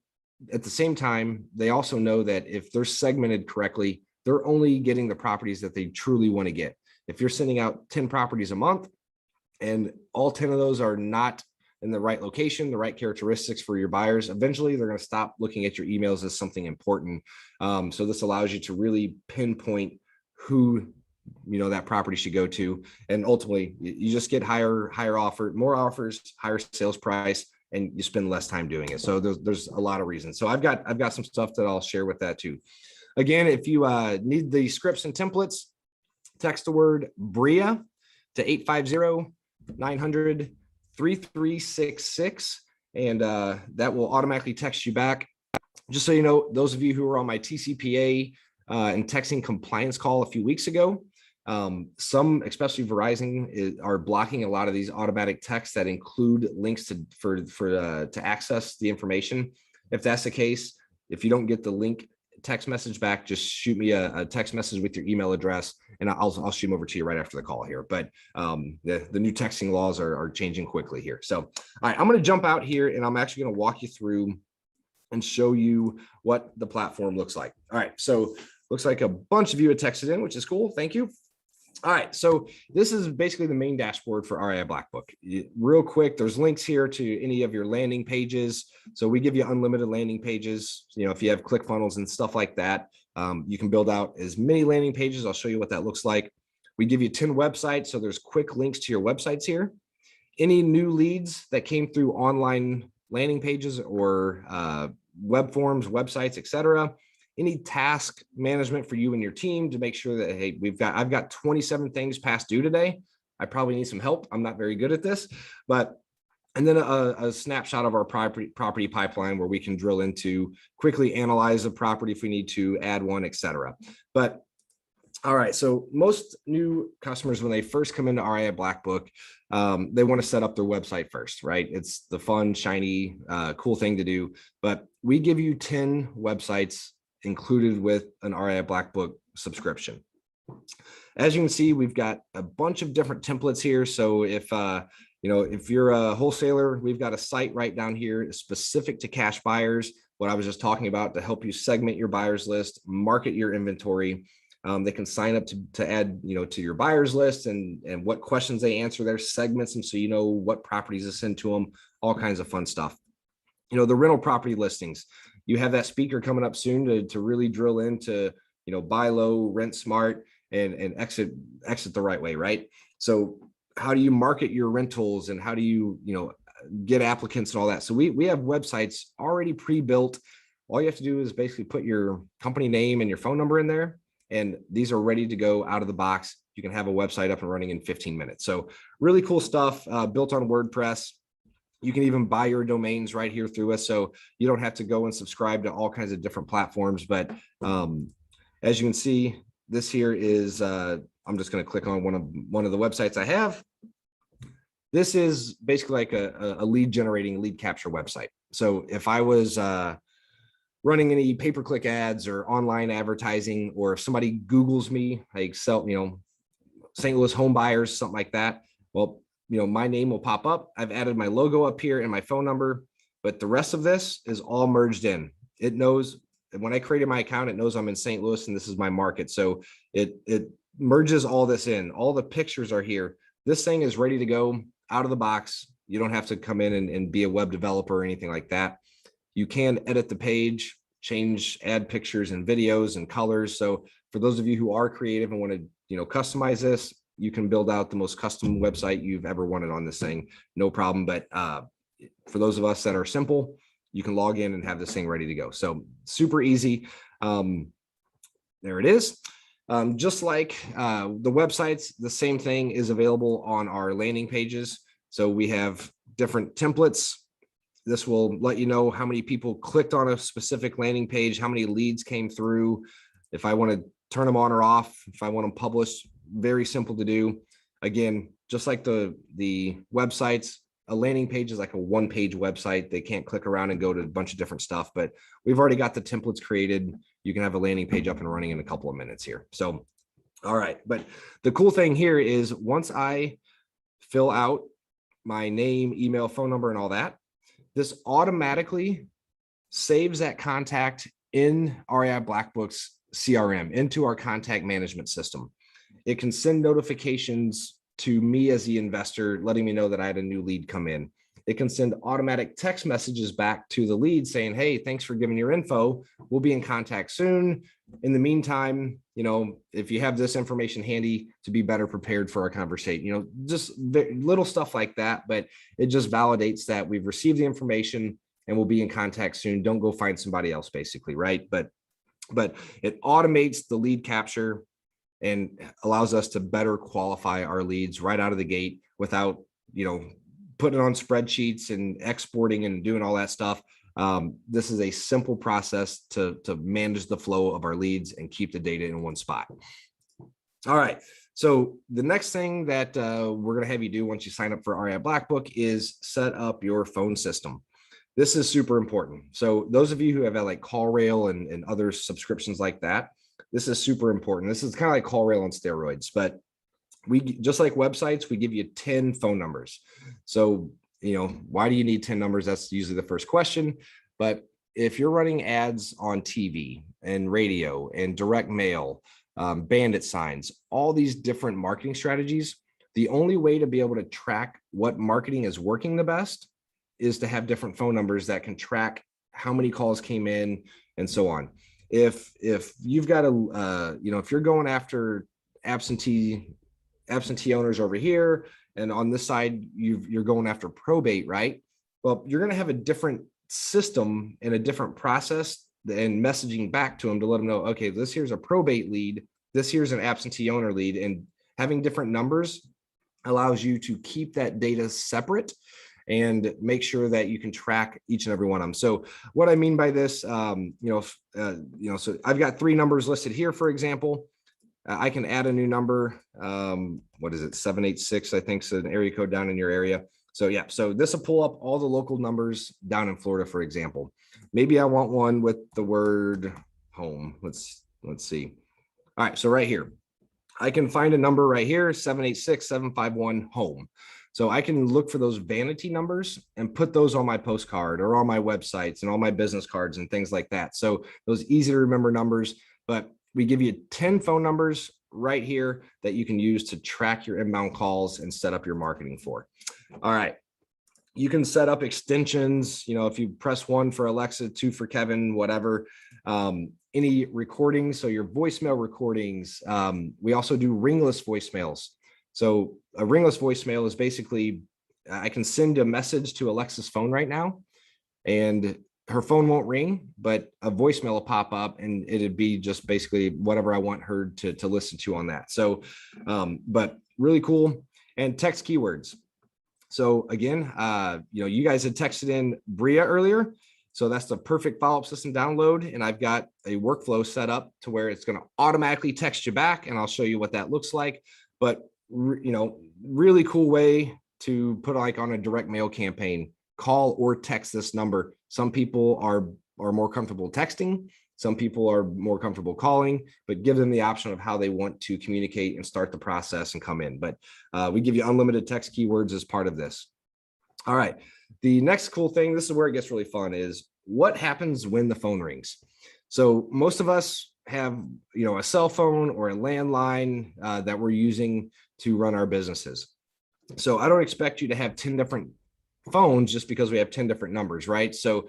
at the same time, they also know that if they're segmented correctly, they're only getting the properties that they truly want to get. If you're sending out 10 properties a month and all 10 of those are not in the right location, the right characteristics for your buyers, eventually they're going to stop looking at your emails as something important. So this allows you to really pinpoint who that property should go to. And ultimately you just get more offers, higher sales price, and you spend less time doing it. So there's a lot of reasons. So I've got some stuff that I'll share with that too. Again, if you need the scripts and templates, text the word BRIA to 850-900-3366, and that will automatically text you back. Just so you know, those of you who were on my TCPA and texting compliance call a few weeks ago, some, especially Verizon, are blocking a lot of these automatic texts that include links to access the information. If that's the case, if you don't get the link text message back, just shoot me a text message with your email address, and I'll shoot them over to you right after the call here. But the new texting laws are changing quickly here. So, all right, I'm going to jump out here, and I'm actually going to walk you through and show you what the platform looks like. All right, so looks like a bunch of you had texted in, which is cool. Thank you. All right, so this is basically the main dashboard for REI Blackbook. Real quick, there's links here to any of your landing pages. So we give you unlimited landing pages. If you have ClickFunnels and stuff like that, you can build out as many landing pages. I'll show you what that looks like. We give you 10 websites, so there's quick links to your websites here. Any new leads that came through online landing pages or web forms, websites, etc. Any task management for you and your team to make sure that, hey, I've got 27 things past due today. I probably need some help. I'm not very good at this, and then a snapshot of our property pipeline where we can drill into, quickly analyze a property if we need to, add one, etc. But all right, so most new customers, when they first come into REI Blackbook, they want to set up their website first, right? It's the fun, shiny, cool thing to do. But we give you 10 websites included with an REI Blackbook subscription. As you can see, we've got a bunch of different templates here. So if you're a wholesaler, we've got a site right down here specific to cash buyers, what I was just talking about, to help you segment your buyers list, market your inventory. They can sign up to add, to your buyers list, and what questions they answer, their segments, and so you know what properties to send to them, all kinds of fun stuff. The rental property listings, you have that speaker coming up soon to really drill into, buy low, rent smart, and exit the right way, right? So how do you market your rentals, and how do you, get applicants and all that? So we have websites already pre-built. All you have to do is basically put your company name and your phone number in there, and these are ready to go out of the box. You can have a website up and running in 15 minutes. So really cool stuff, built on WordPress. You can even buy your domains right here through us, so you don't have to go and subscribe to all kinds of different platforms. But as you can see, this here is, I'm just going to click on one of the websites I have. This is basically like a lead capture website. So if I was running any pay-per-click ads or online advertising, or if somebody Googles me, like sell, St. Louis home buyers, something like that, well, my name will pop up. I've added my logo up here and my phone number, but the rest of this is all merged in. it knows when I created my account, it knows I'm in St. Louis and this is my market. So it merges all this in. All the pictures are here. This thing is ready to go out of the box. You don't have to come in and be a web developer or anything like that. You can edit the page, change, add pictures and videos and colors. So for those of you who are creative and want to, customize this, you can build out the most custom website you've ever wanted on this thing, no problem. But for those of us that are simple, you can log in and have this thing ready to go. So super easy. There it is. Just like the websites, the same thing is available on our landing pages. So we have different templates. This will let you know how many people clicked on a specific landing page, how many leads came through. If I want to turn them on or off, if I want them published, very simple to do. Again, just like the websites, a landing page is like a one-page website. They can't click around and go to a bunch of different stuff, but we've already got the templates created. You can have a landing page up and running in a couple of minutes here. So, all right. But the cool thing here is once I fill out my name, email, phone number, and all that, this automatically saves that contact in REI Blackbook's CRM, into our contact management system. It can send notifications to me as the investor, letting me know that I had a new lead come in. It can send automatic text messages back to the lead saying, hey, thanks for giving your info. We'll be in contact soon. In the meantime, if you have this information handy to be better prepared for our conversation, just little stuff like that, but it just validates that we've received the information and we'll be in contact soon. Don't go find somebody else, basically, right? But it automates the lead capture and allows us to better qualify our leads right out of the gate without, putting it on spreadsheets and exporting and doing all that stuff. This is a simple process to manage the flow of our leads and keep the data in one spot. All right. So the next thing that we're going to have you do once you sign up for REI Blackbook is set up your phone system. This is super important. So those of you who have like CallRail and other subscriptions like that, this is super important. This is kind of like CallRail on steroids, but we, just like websites, we give you 10 phone numbers. So, why do you need 10 numbers? That's usually the first question. But if you're running ads on TV and radio and direct mail, bandit signs, all these different marketing strategies, the only way to be able to track what marketing is working the best is to have different phone numbers that can track how many calls came in and so on. If you've got if you're going after absentee owners over here, and on this side, you're going after probate, right? Well, you're going to have a different system and a different process and messaging back to them to let them know, okay, this here's a probate lead, this here's an absentee owner lead, and having different numbers allows you to keep that data separate and make sure that you can track each and every one of them. So what I mean by this, so I've got 3 numbers listed here, for example. I can add a new number. What is it? 786, I think, is an area code down in your area. So yeah, so this will pull up all the local numbers down in Florida, for example. Maybe I want one with the word home. Let's see. All right, so right here, I can find a number right here, 786-751 home. So I can look for those vanity numbers and put those on my postcard or on my websites and all my business cards and things like that. So those easy to remember numbers, but we give you 10 phone numbers right here that you can use to track your inbound calls and set up your marketing for. All right. You can set up extensions, if you press 1 for Alexa, 2 for Kevin, whatever, any recordings. So your voicemail recordings. We also do ringless voicemails. So a ringless voicemail is basically, I can send a message to Alexa's phone right now and her phone won't ring, but a voicemail will pop up and it'd be just basically whatever I want her to listen to on that. So, but really cool. And text keywords. So again, you guys had texted in Bria earlier. So that's the perfect follow-up system download. And I've got a workflow set up to where it's going to automatically text you back. And I'll show you what that looks like. But, really cool way to put like on a direct mail campaign, call or text this number. Some people are more comfortable texting. Some people are more comfortable calling, but give them the option of how they want to communicate and start the process and come in. But we give you unlimited text keywords as part of this. All right. The next cool thing, this is where it gets really fun, is what happens when the phone rings? So most of us have, a cell phone or a landline that we're using to run our businesses. So I don't expect you to have 10 different phones just because we have 10 different numbers, right? So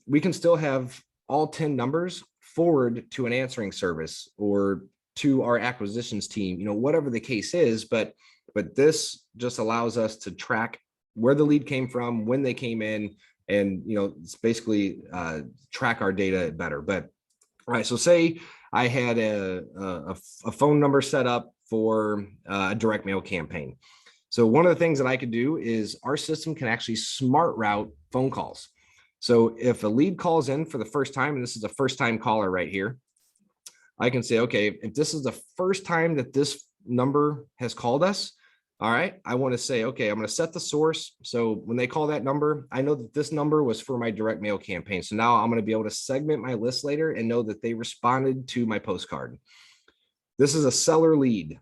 we can still have all 10 numbers forward to an answering service or to our acquisitions team, whatever the case is, but this just allows us to track where the lead came from, when they came in, and it's basically track our data better. But all right, so say I had a phone number set up for a direct mail campaign. So one of the things that I could do is our system can actually smart route phone calls. So if a lead calls in for the first time, and this is a first time caller right here, I can say, okay, if this is the first time that this number has called us, all right, I want to say, okay, I'm going to set the source. So when they call that number, I know that this number was for my direct mail campaign. So now I'm going to be able to segment my list later and know that they responded to my postcard. This is a seller lead.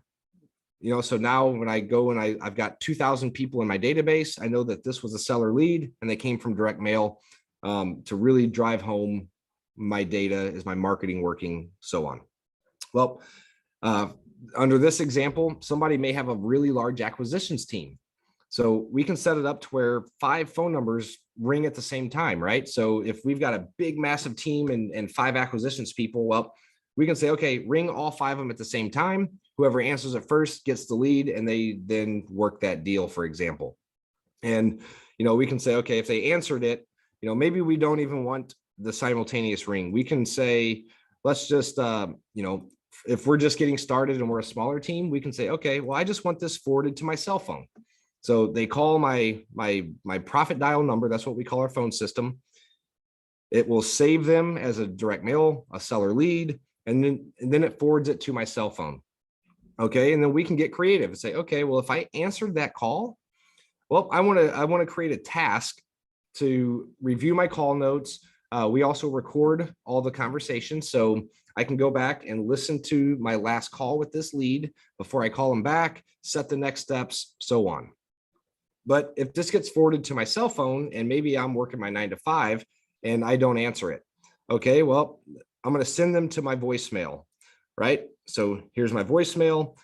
So now when I go and I've got 2,000 people in my database, I know that this was a seller lead and they came from direct mail to really drive home my data. Is my marketing working? So on. Well, under this example, somebody may have a really large acquisitions team. So we can set it up to where 5 phone numbers ring at the same time, right? So if we've got a big, massive team and 5 acquisitions people, well, we can say, okay, ring all 5 of them at the same time. Whoever answers it first gets the lead, and they then work that deal, for example. And, we can say, okay, if they answered it, maybe we don't even want the simultaneous ring. We can say, let's just, if we're just getting started and we're a smaller team, we can say, okay, well, I just want this forwarded to my cell phone. So they call my profit dial number. That's what we call our phone system. It will save them as a direct mail, a seller lead, and then it forwards it to my cell phone. Okay, and then we can get creative and say, okay, well, if I answered that call, well, I want to create a task to review my call notes. We also record all the conversations, so I can go back and listen to my last call with this lead before I call them back, set the next steps, so on. But if this gets forwarded to my cell phone and maybe I'm working my 9 to 5 and I don't answer it, okay, well, I'm going to send them to my voicemail, right? So here's my voicemail,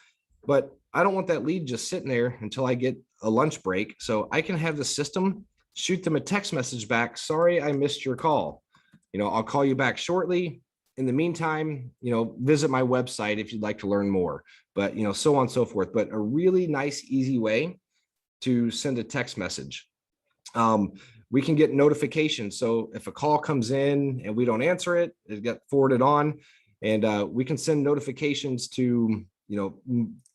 but I don't want that lead just sitting there until I get a lunch break. So I can have the system shoot them a text message back. Sorry, I missed your call. I'll call you back shortly. In the meantime, visit my website if you'd like to learn more, but, so on and so forth. But a really nice, easy way to send a text message. We can get notifications. So if a call comes in and we don't answer it, it gets forwarded on, and we can send notifications to,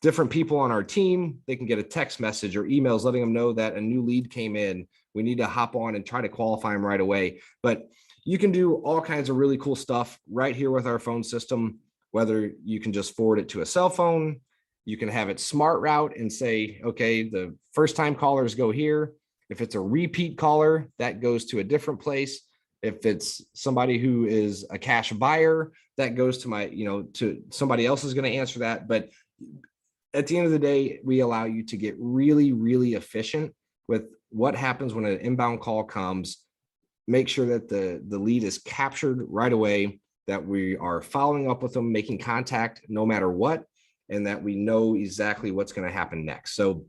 different people on our team. They can get a text message or emails letting them know that a new lead came in. We need to hop on and try to qualify them right away. But you can do all kinds of really cool stuff right here with our phone system, whether you can just forward it to a cell phone. You can have it smart route and say, okay, the first time callers go here. If it's a repeat caller, that goes to a different place. If it's somebody who is a cash buyer, that goes to my, to somebody else is going to answer that. But at the end of the day, we allow you to get really, really efficient with what happens when an inbound call comes. Make sure that the lead is captured right away, that we are following up with them, making contact no matter what, and that we know exactly what's going to happen next. So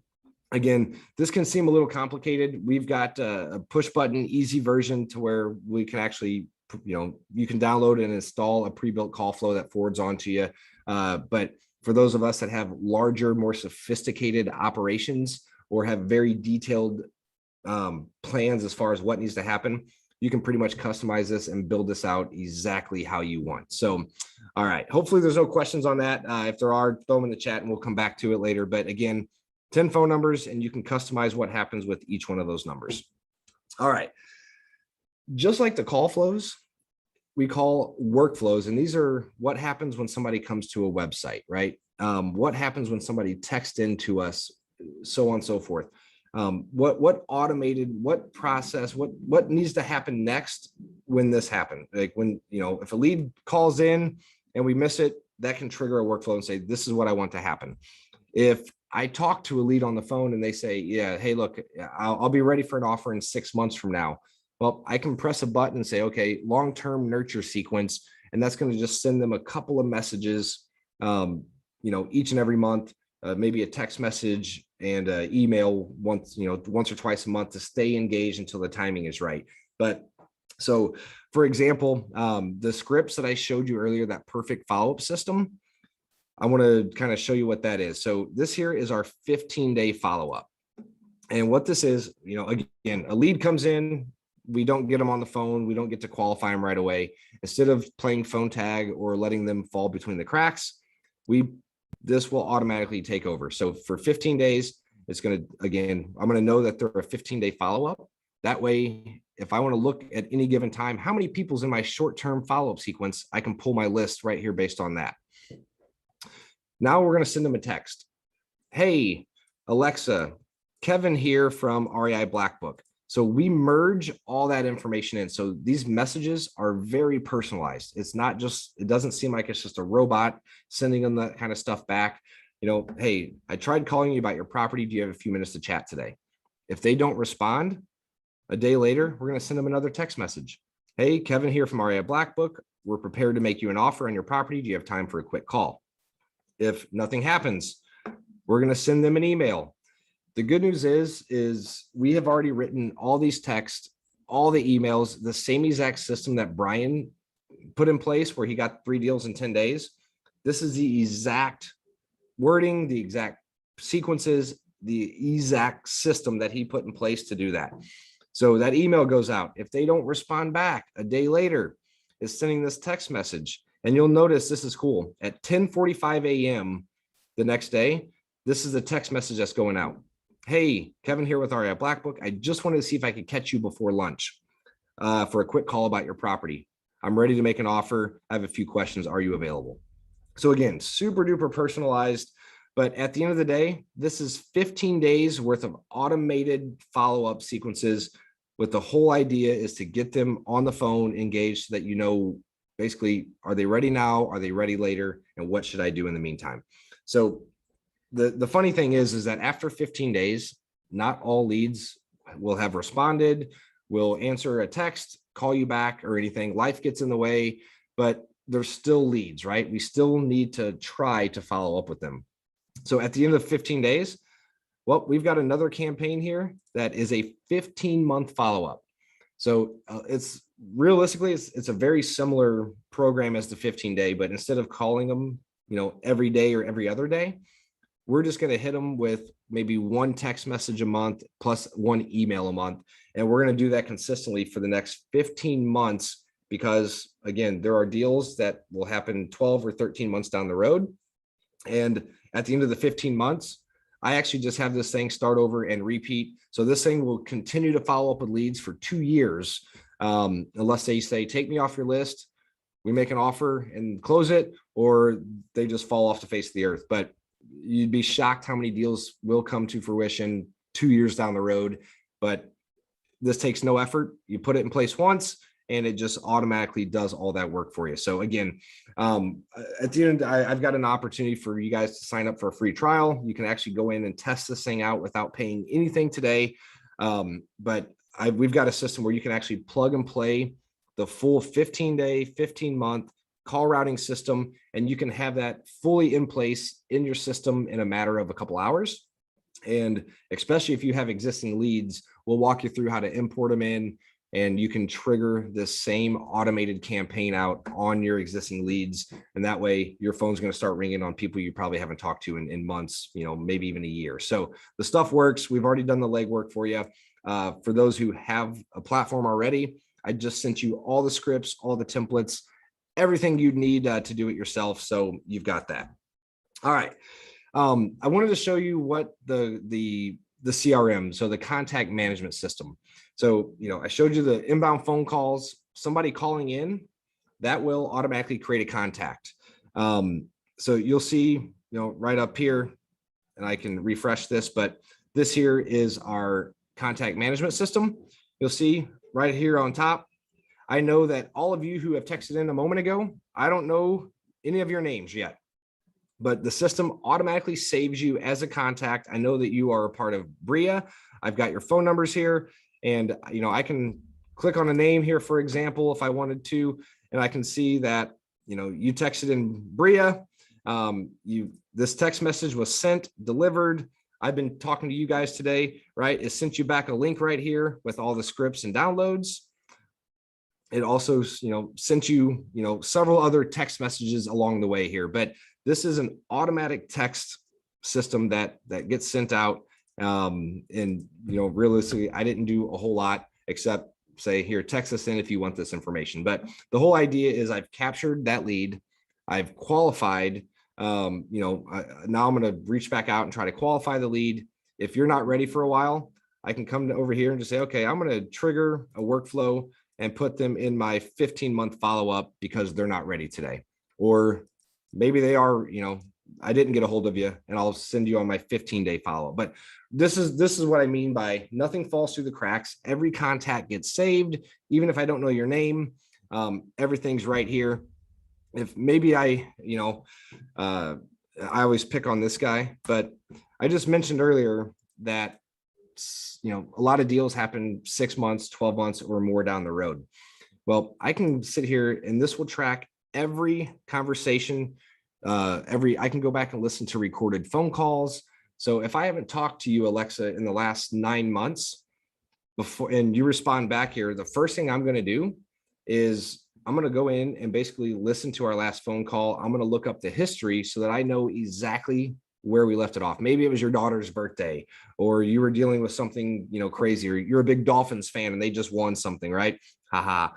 again, this can seem a little complicated. We've got a push button, easy version to where we can actually, you can download and install a pre-built call flow that forwards on to you. But for those of us that have larger, more sophisticated operations or have very detailed plans as far as what needs to happen, you can pretty much customize this and build this out exactly how you want. So, all right, hopefully there's no questions on that. If there are, throw them in the chat and we'll come back to it later. But again, 10 phone numbers, and you can customize what happens with each one of those numbers. All right. Just like the call flows, we call workflows, and these are what happens when somebody comes to a website, right? What happens when somebody texts into us, so on and so forth. What automated, what process, what needs to happen next when this happens? Like when, if a lead calls in and we miss it, that can trigger a workflow and say, this is what I want to happen. If I talk to a lead on the phone and they say, yeah, hey, look, I'll be ready for an offer in 6 months from now. Well, I can press a button and say, okay, long-term nurture sequence, and that's going to just send them a couple of messages, each and every month, maybe a text message and email once or twice a month to stay engaged until the timing is right. But so, for example, the scripts that I showed you earlier, that perfect follow-up system, I want to kind of show you what that is. So this here is our 15-day follow-up. And what this is, again, a lead comes in, we don't get them on the phone, we don't get to qualify them right away. Instead of playing phone tag or letting them fall between the cracks, this will automatically take over. So for 15 days, I'm going to know that they're a 15-day follow-up. That way, if I want to look at any given time, how many people's in my short-term follow-up sequence, I can pull my list right here based on that. Now we're going to send them a text. Hey, Alexa, Kevin here from REI Blackbook. So we merge all that information in. So these messages are very personalized. It doesn't seem like it's just a robot sending them that kind of stuff back. Hey, I tried calling you about your property. Do you have a few minutes to chat today? If they don't respond, a day later, we're going to send them another text message. Hey, Kevin here from REI Blackbook. We're prepared to make you an offer on your property. Do you have time for a quick call? If nothing happens, we're going to send them an email. The good news is we have already written all these texts, all the emails, the same exact system that Brian put in place where he got 3 deals in 10 days. This is the exact wording, the exact sequences, the exact system that he put in place to do that. So that email goes out. If they don't respond back, a day later, it's sending this text message. And you'll notice this is cool. At 10:45 a.m. the next day, this is the text message that's going out. Hey, Kevin here with REI Blackbook. I just wanted to see if I could catch you before lunch for a quick call about your property. I'm ready to make an offer. I have a few questions. Are you available? So again, super duper personalized. But at the end of the day, this is 15 days worth of automated follow-up sequences with the whole idea is to get them on the phone engaged so that basically, are they ready now? Are they ready later? And what should I do in the meantime? So the funny thing is that after 15 days, not all leads will have responded, will answer a text, call you back or anything. Life gets in the way, but there's still leads, right? We still need to try to follow up with them. So at the end of 15 days, well, we've got another campaign here that is a 15-month follow-up. So it's a very similar program as the 15-day, but instead of calling them, every day or every other day, we're just going to hit them with maybe 1 text message a month plus 1 email a month. And we're going to do that consistently for the next 15 months because, again, there are deals that will happen 12 or 13 months down the road. And at the end of the 15 months, I actually just have this thing start over and repeat. So this thing will continue to follow up with leads for 2 years, unless they say, take me off your list, we make an offer and close it, or they just fall off the face of the earth. But you'd be shocked how many deals will come to fruition 2 years down the road. But this takes no effort. You put it in place once, and it just automatically does all that work for you. So again, at the end, I've got an opportunity for you guys to sign up for a free trial. You can actually go in and test this thing out without paying anything today. But we've got a system where you can actually plug and play the full 15-day, 15-month call routing system, and you can have that fully in place in your system in a matter of a couple hours. And especially if you have existing leads, we'll walk you through how to import them in, and you can trigger this same automated campaign out on your existing leads. And that way your phone's going to start ringing on people you probably haven't talked to in months, maybe even a year. So the stuff works. We've already done the legwork for you. For those who have a platform already, I just sent you all the scripts, all the templates, everything you'd need to do it yourself. So you've got that. All right. I wanted to show you what the CRM, so the contact management system. So, I showed you the inbound phone calls, somebody calling in, that will automatically create a contact. So you'll see, right up here, and I can refresh this, but this here is our contact management system. You'll see right here on top. I know that all of you who have texted in a moment ago, I don't know any of your names yet, but the system automatically saves you as a contact. I know that you are a part of BRIA. I've got your phone numbers here, and I can click on a name here, for example, if I wanted to, and I can see that, you texted in Bria. This text message was sent, delivered. I've been talking to you guys today, right? It sent you back a link right here with all the scripts and downloads. It also, sent you, several other text messages along the way here, but this is an automatic text system that gets sent out. And, realistically, I didn't do a whole lot except say, here, text us in if you want this information. But the whole idea is I've captured that lead. I've qualified, now I'm going to reach back out and try to qualify the lead. If you're not ready for a while, I can come over here and just say, okay, I'm going to trigger a workflow and put them in my 15-month follow-up because they're not ready today. Or maybe they are, I didn't get a hold of you and I'll send you on my 15-day follow-up. But this is what I mean by nothing falls through the cracks. Every contact gets saved, even if I don't know your name. Everything's right here. If maybe I always pick on this guy, but I just mentioned earlier that a lot of deals happen 6 months, 12 months or more down the road. Well, I can sit here and this will track every conversation. I can go back and listen to recorded phone calls. So if I haven't talked to you, Alexa, in the last 9 months before, and you respond back here, the first thing I'm going to do is I'm going to go in and basically listen to our last phone call. I'm going to look up the history so that I know exactly where we left it off. Maybe it was your daughter's birthday, or you were dealing with something, crazy, or you're a big Dolphins fan and they just won something, right? Haha.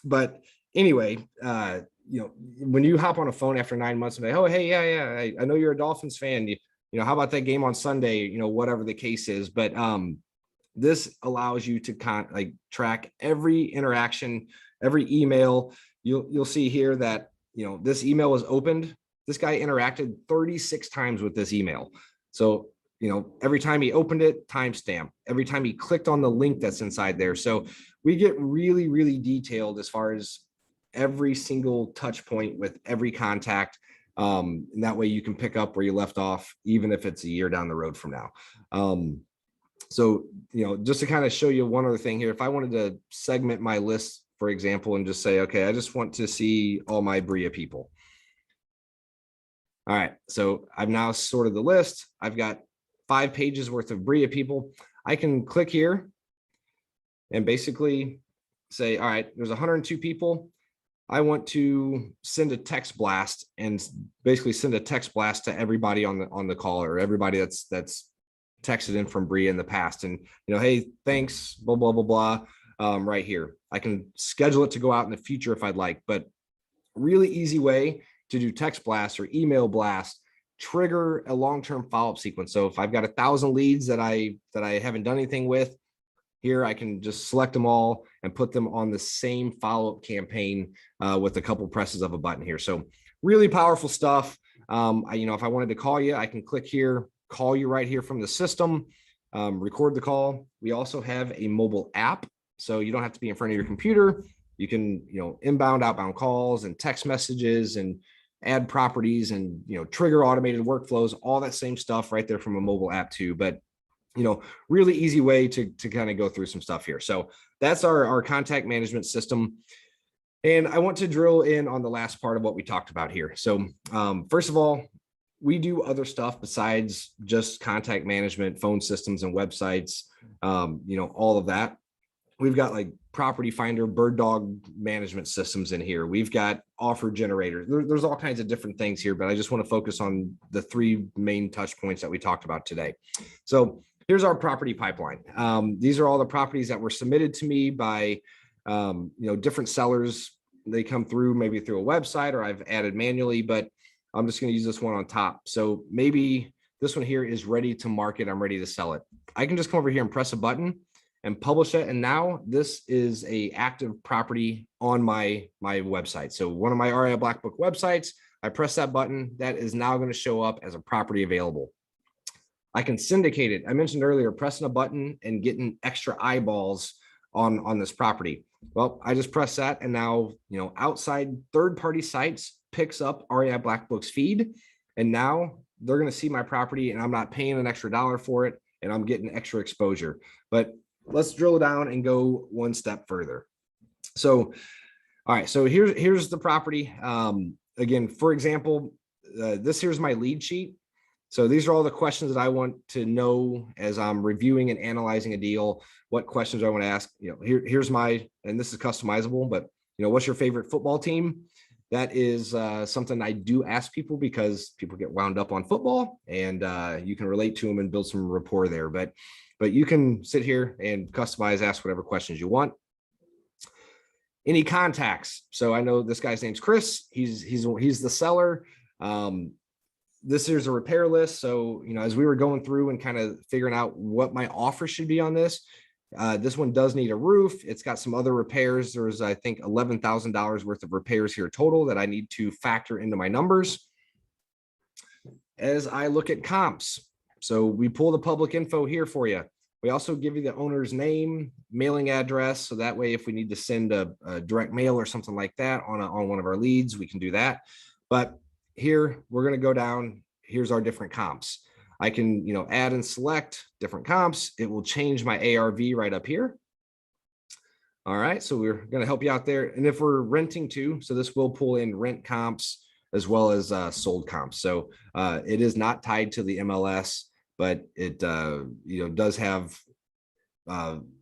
But anyway, when you hop on a phone after 9 months and say, oh, hey, yeah, I know you're a Dolphins fan. How about that game on Sunday? Whatever the case is. But this allows you to track every interaction, every email. You'll see here that this email was opened. This guy interacted 36 times with this email. So, every time he opened it, timestamp. Every time he clicked on the link that's inside there. So we get really, really detailed as far as every single touch point with every contact. And that way you can pick up where you left off, even if it's a year down the road from now. So, just to kind of show you one other thing here, if I wanted to segment my list, for example, and just say, okay, I just want to see all my Bria people. All right, so I've now sorted the list. I've got 5 pages worth of Bria people. I can click here and basically say, all right, there's 102 people. I want to send a text blast and basically send a text blast to everybody on the call, or everybody that's texted in from Bria in the past. And, hey, thanks, blah, blah, blah, blah, right here. I can schedule it to go out in the future if I'd like, but really easy way to do text blast or email blast, trigger a long-term follow-up sequence. So if I've got 1,000 leads that I haven't done anything with, here I can just select them all and put them on the same follow-up campaign with a couple presses of a button here. So really powerful stuff. If I wanted to call you, I can click here, call you right here from the system, record the call. We also have a mobile app, so you don't have to be in front of your computer. You can, inbound, outbound calls and text messages and add properties and, trigger automated workflows, all that same stuff right there from a mobile app too. But, really easy way to kind of go through some stuff here. So that's our contact management system. And I want to drill in on the last part of what we talked about here. So first of all, we do other stuff besides just contact management, phone systems and websites, all of that. We've got like property finder, bird dog management systems in here. We've got offer generators. There's all kinds of different things here, but I just want to focus on the 3 main touch points that we talked about today. So here's our property pipeline. These are all the properties that were submitted to me by, different sellers. They come through maybe through a website or I've added manually, but I'm just going to use this one on top. So maybe this one here is ready to market. I'm ready to sell it. I can just come over here and press a button and publish it. And now this is a active property on my website. So one of my REI Blackbook websites, I press that button, that is now going to show up as a property available. I can syndicate it. I mentioned earlier, pressing a button and getting extra eyeballs on this property. Well, I just press that and now, outside third-party sites picks up REI Blackbook's feed. And now they're going to see my property and I'm not paying an extra $1 for it and I'm getting extra exposure. But let's drill down and go one step further. So, all right, so here's the property. Again, for example, this here's my lead sheet. So these are all the questions that I want to know as I'm reviewing and analyzing a deal. What questions do I want to ask? Here's my, and this is customizable, but what's your favorite football team? That is something I do ask people because people get wound up on football, and you can relate to them and build some rapport there. But you can sit here and customize, ask whatever questions you want. Any contacts. So I know this guy's name's Chris. He's the seller. This here's a repair list. So, as we were going through and kind of figuring out what my offer should be on this, this one does need a roof. It's got some other repairs. There's, I think, $11,000 worth of repairs here total that I need to factor into my numbers as I look at comps. So we pull the public info here for you. We also give you the owner's name, mailing address. So that way, if we need to send a direct mail or something like that on one of our leads, we can do that. But here, we're going to go down. Here's our different comps. I can, add and select different comps. It will change my ARV right up here. All right, so we're going to help you out there. And if we're renting too, so this will pull in rent comps as well as sold comps. So it is not tied to the MLS, but it does have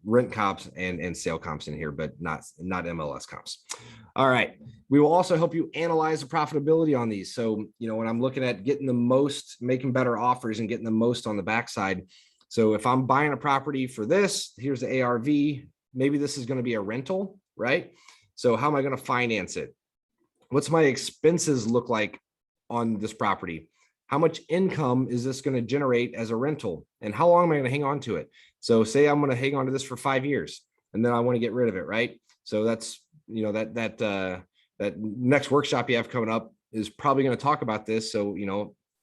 rent comps and sale comps in here, but not MLS comps. All right. We will also help you analyze the profitability on these. So, when I'm looking at getting the most, making better offers and getting the most on the backside. So if I'm buying a property for this, here's the ARV, maybe this is going to be a rental, right? So how am I going to finance it? What's my expenses look like on this property? How much income is this going to generate as a rental? And how long am I going to hang on to it? So say I'm going to hang on to this for 5 years and then I want to get rid of it, right? So that's, that next workshop you have coming up is probably going to talk about this. So,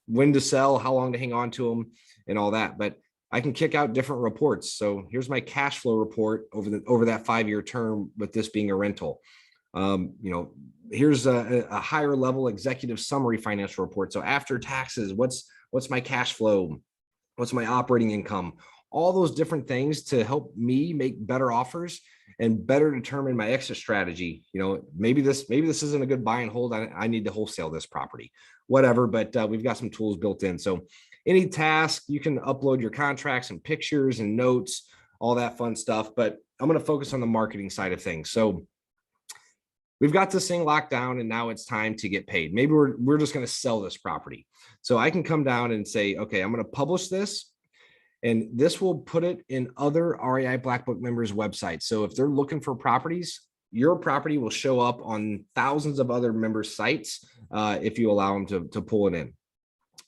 when to sell, how long to hang on to them and all that. But I can kick out different reports. So here's my cash flow report over that 5-year term with this being a rental. Here's a higher level executive summary financial report. So after taxes, what's my cash flow? What's my operating income? All those different things to help me make better offers and better determine my exit strategy. Maybe this isn't a good buy and hold. I need to wholesale this property, whatever, but we've got some tools built in. So any task, you can upload your contracts and pictures and notes, all that fun stuff, but I'm going to focus on the marketing side of things. So we've got this thing locked down and now it's time to get paid. Maybe we're just going to sell this property. So I can come down and say, okay, I'm going to publish this. And this will put it in other REI Blackbook members' websites. So if they're looking for properties, your property will show up on thousands of other members' sites if you allow them to pull it in.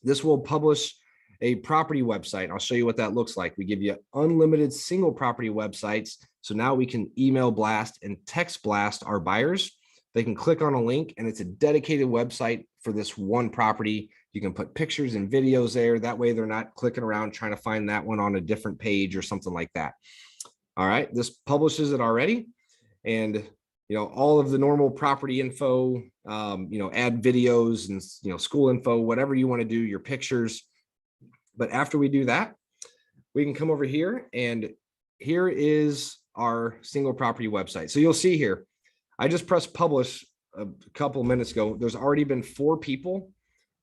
This will publish a property website. I'll show you what that looks like. We give you unlimited single property websites. So now we can email blast and text blast our buyers. They can click on a link and it's a dedicated website for this one property. You can put pictures and videos there. That way they're not clicking around trying to find that one on a different page or something like that. All right, this publishes it already. And, all of the normal property info, add videos and, school info, whatever you want to do, your pictures. But after we do that, we can come over here and here is our single property website. So you'll see here, I just pressed publish a couple of minutes ago. There's already been 4 people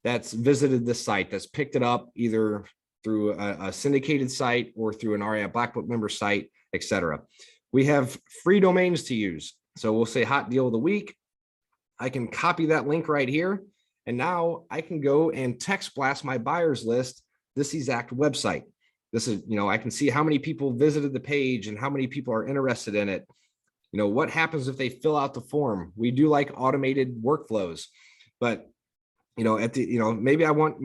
that's visited this site, that's picked it up either through a syndicated site or through an REI Blackbook member site, etc. We have free domains to use. So we'll say hot deal of the week. I can copy that link right here. And now I can go and text blast my buyers list this exact website. This is, I can see how many people visited the page and how many people are interested in it. What happens if they fill out the form? We do like automated workflows, but maybe I want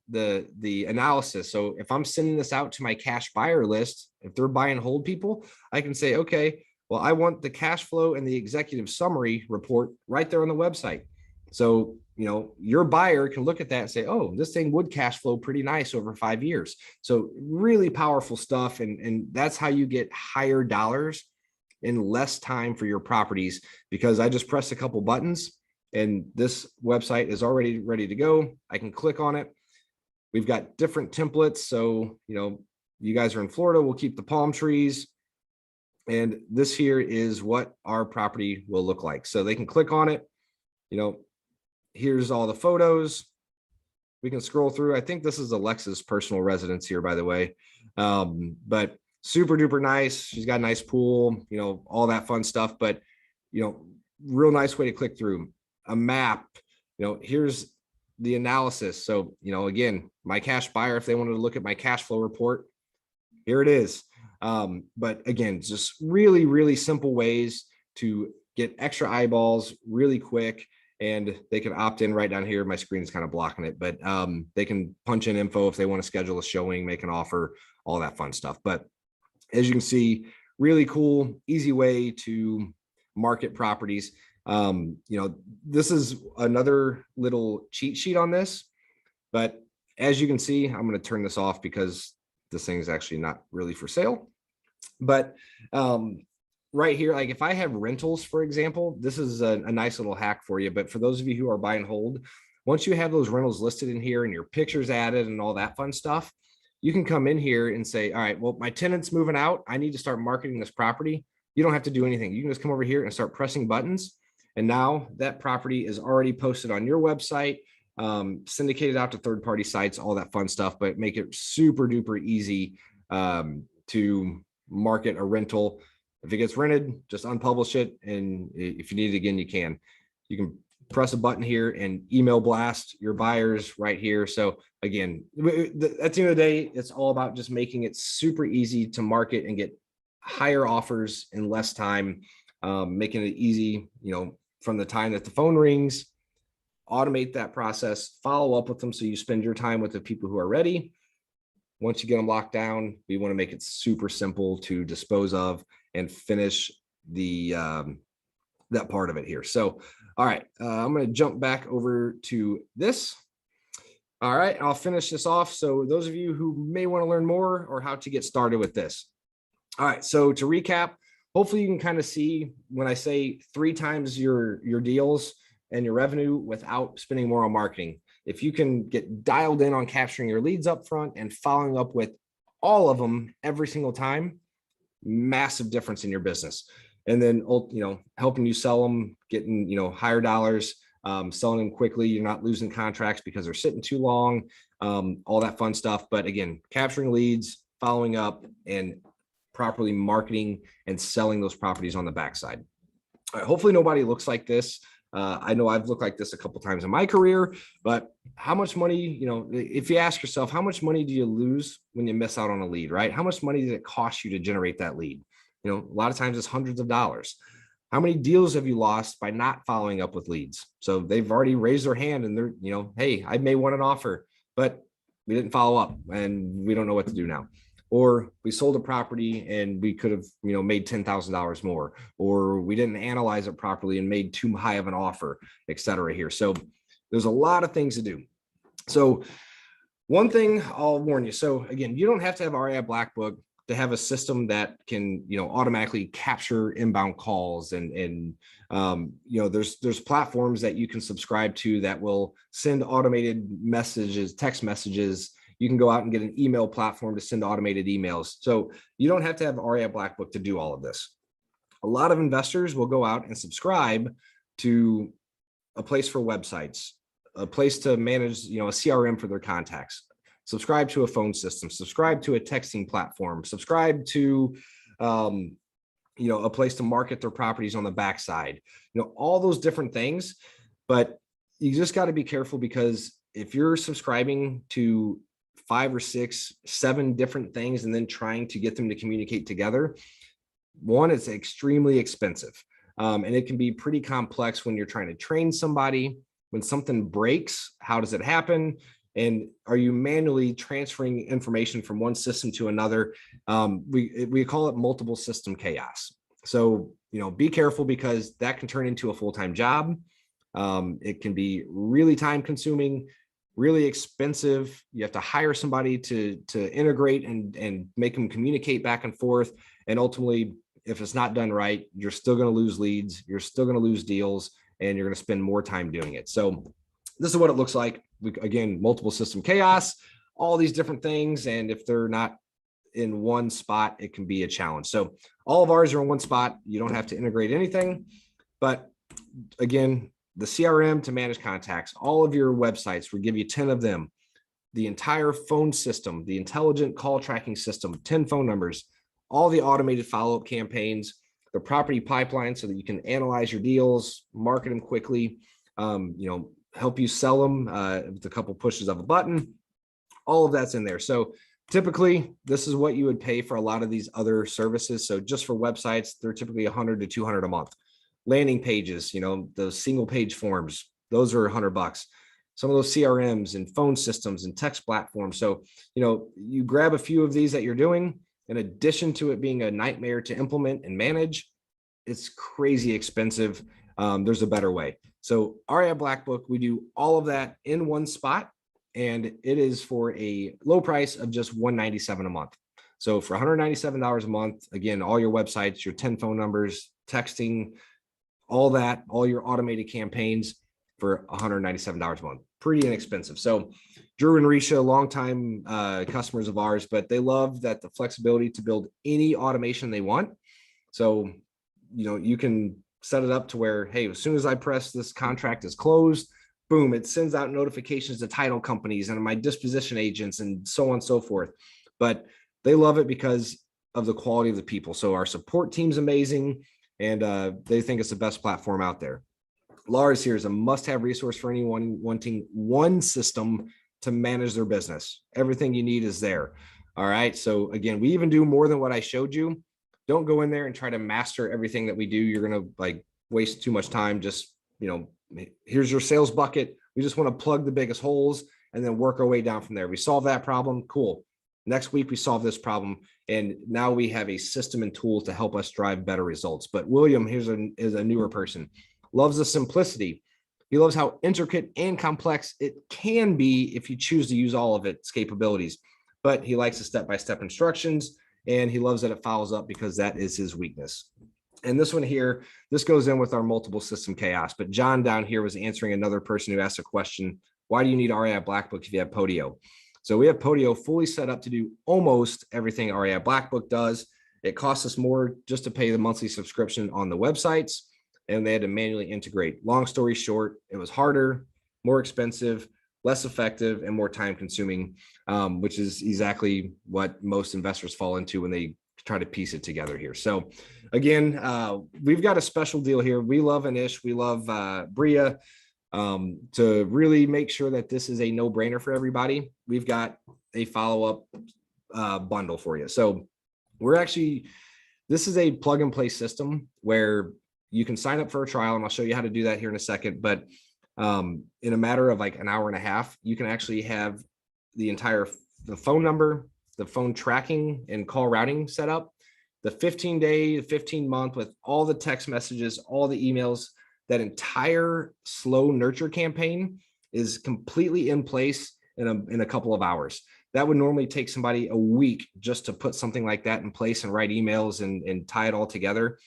the analysis. So if I'm sending this out to my cash buyer list, if they're buy and hold people, I can say, okay, well, I want the cash flow and the executive summary report right there on the website. So, your buyer can look at that and say, oh, this thing would cash flow pretty nice over 5 years. So really powerful stuff. And that's how you get higher dollars in less time for your properties, because I just press a couple buttons and this website is already ready to go. I can click on it. We've got different templates. So, you guys are in Florida, we'll keep the palm trees. And this here is what our property will look like. So they can click on it. Here's all the photos. We can scroll through. I think this is Alexa's personal residence here, by the way. But super duper nice. She's got a nice pool, all that fun stuff. But, real nice way to click through. A map, here's the analysis. So, again, my cash buyer, if they wanted to look at my cash flow report, here it is. But again, just really, really simple ways to get extra eyeballs really quick. And they can opt in right down here. My screen is kind of blocking it, but they can punch in info if they want to schedule a showing, make an offer, all that fun stuff. But as you can see, really cool, easy way to market properties. This is another little cheat sheet on this, but as you can see, I'm going to turn this off because this thing is actually not really for sale. But right here, like if I have rentals, for example, this is a nice little hack for you. But for those of you who are buy and hold, once you have those rentals listed in here and your pictures added and all that fun stuff, you can come in here and say, all right, well, my tenant's moving out. I need to start marketing this property. You don't have to do anything. You can just come over here and start pressing buttons. And now that property is already posted on your website, syndicated out to third-party sites, all that fun stuff, but make it super duper easy to market a rental. If it gets rented, just unpublish it. And if you need it again, you can. You can press a button here and email blast your buyers right here. So again, at the end of the day, it's all about just making it super easy to market and get higher offers in less time, making it easy, from the time that the phone rings, automate that process, follow up with them so you spend your time with the people who are ready. Once you get them locked down, we want to make it super simple to dispose of and finish the that part of it here. So, all right, I'm going to jump back over to this. All right, I'll finish this off. So those of you who may want to learn more or how to get started with this. All right, so to recap, hopefully you can kind of see when I say 3 times your deals and your revenue without spending more on marketing. If you can get dialed in on capturing your leads up front and following up with all of them every single time, massive difference in your business. And then, helping you sell them, getting, higher dollars, selling them quickly. You're not losing contracts because they're sitting too long, all that fun stuff. But again, capturing leads, following up, and properly marketing and selling those properties on the backside. All right, hopefully nobody looks like this. I know I've looked like this a couple times in my career, but how much money, if you ask yourself, how much money do you lose when you miss out on a lead, right? How much money did it cost you to generate that lead? A lot of times it's hundreds of dollars. How many deals have you lost by not following up with leads? So they've already raised their hand and they're, hey, I may want an offer, but we didn't follow up and we don't know what to do now. Or we sold a property and we could have, made $10,000 more, or we didn't analyze it properly and made too high of an offer, et cetera here. So there's a lot of things to do. So one thing I'll warn you. So again, you don't have to have REI Blackbook to have a system that can, automatically capture inbound calls and there's platforms that you can subscribe to that will send automated messages, text messages. You can go out and get an email platform to send automated emails. So you don't have to have REI Blackbook to do all of this. A lot of investors will go out and subscribe to a place for websites, a place to manage, a CRM for their contacts, subscribe to a phone system, subscribe to a texting platform, subscribe to, a place to market their properties on the backside, all those different things. But you just got to be careful, because if you're subscribing to 5 or 6, 7 different things and then trying to get them to communicate together, one, it's extremely expensive. And it can be pretty complex when you're trying to train somebody. When something breaks, how does it happen? And are you manually transferring information from one system to another? We call it multiple system chaos. So, be careful, because that can turn into a full-time job. It can be really time consuming, really expensive. You have to hire somebody to integrate and make them communicate back and forth. And ultimately, if it's not done right, you're still going to lose leads. You're still going to lose deals, and you're going to spend more time doing it. So this is what it looks like. Again, multiple system chaos, all these different things. And if they're not in one spot, it can be a challenge. So all of ours are in one spot. You don't have to integrate anything, but again, the CRM to manage contacts, all of your websites, we give you 10 of them, the entire phone system, the intelligent call tracking system, 10 phone numbers, all the automated follow-up campaigns, the property pipeline so that you can analyze your deals, market them quickly, help you sell them with a couple pushes of a button. All of that's in there. So typically, this is what you would pay for a lot of these other services. So just for websites, they're typically 100 to 200 a month. Landing pages, those single page forms, those are $100. Some of those CRMs and phone systems and text platforms. So, you grab a few of these that you're doing, in addition to it being a nightmare to implement and manage, it's crazy expensive. There's a better way. So REI Blackbook, we do all of that in one spot, and it is for a low price of just $197 a month. So for $197 a month, again, all your websites, your 10 phone numbers, texting, all that, all your automated campaigns for $197 a month. Pretty inexpensive. So Drew and Risha, longtime customers of ours, but they love that the flexibility to build any automation they want. So, you can set it up to where, hey, as soon as I press this contract is closed, boom, it sends out notifications to title companies and my disposition agents and so on and so forth. But they love it because of the quality of the people. So our support team's amazing, and they think it's the best platform out there. Lars here is a must-have resource for anyone wanting one system to manage their business. Everything you need is there. All right. So again, we even do more than what I showed you. Don't go in there and try to master everything that we do. You're going to waste too much time. Just, here's your sales bucket. We just want to plug the biggest holes and then work our way down from there. We solve that problem. Cool. Next week, we solve this problem. And now we have a system and tools to help us drive better results. But William is a newer person, loves the simplicity. He loves how intricate and complex it can be if you choose to use all of its capabilities. But he likes the step-by-step instructions, and he loves that it follows up because that is his weakness. And this one here, this goes in with our multiple system chaos. But John down here was answering another person who asked a question, why do you need REI Blackbook if you have Podio? So we have Podio fully set up to do almost everything REI Blackbook does. It costs us more just to pay the monthly subscription on the websites, and they had to manually integrate. Long story short, it was harder, more expensive, less effective, and more time consuming, which is exactly what most investors fall into when they try to piece it together here. So again, we've got a special deal here. We love Anish, we love Bria, to really make sure that this is a no-brainer for everybody. We've got a follow-up bundle for you. So this is a plug and play system where you can sign up for a trial, and I'll show you how to do that here in a second. But in a matter of an hour and a half, you can actually have the phone number, the phone tracking and call routing set up, the 15-day, 15-month with all the text messages, all the emails. That entire slow nurture campaign is completely in place in a couple of hours. That would normally take somebody a week just to put something like that in place and write emails and tie it all together.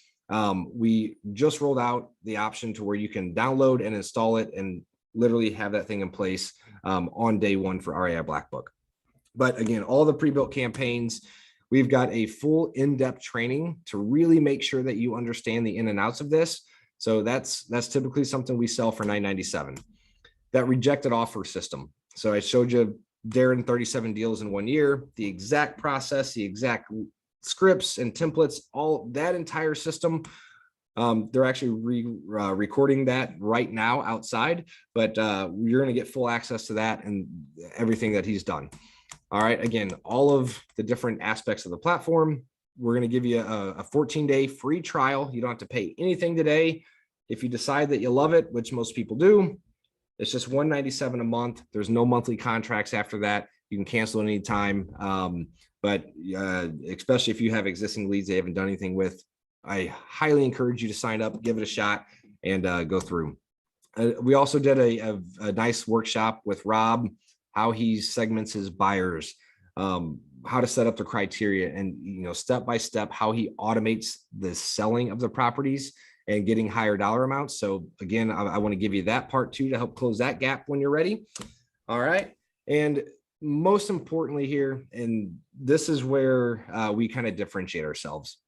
We just rolled out the option to where you can download and install it and literally have that thing in place on day one for REI Blackbook. But again, all the pre-built campaigns, we've got a full in-depth training to really make sure that you understand the in and outs of this. So that's typically something we sell for $997. That rejected offer system. So I showed you Darren 37 deals in 1 year, the exact process, the exact scripts and templates, all that entire system. They're actually recording that right now outside, but you're going to get full access to that and everything that he's done. All right. Again, all of the different aspects of the platform. We're going to give you a 14-day free trial. You don't have to pay anything today. If you decide that you love it, which most people do, it's just $197 a month. There's no monthly contracts after that. You can cancel at any time. But especially if you have existing leads they haven't done anything with, I highly encourage you to sign up, give it a shot, and go through. We also did a nice workshop with Rob, how he segments his buyers, how to set up the criteria, and step by step how he automates the selling of the properties and getting higher dollar amounts. So again, I want to give you that part too to help close that gap when you're ready. All right. And most importantly here, and this is where we kind of differentiate ourselves.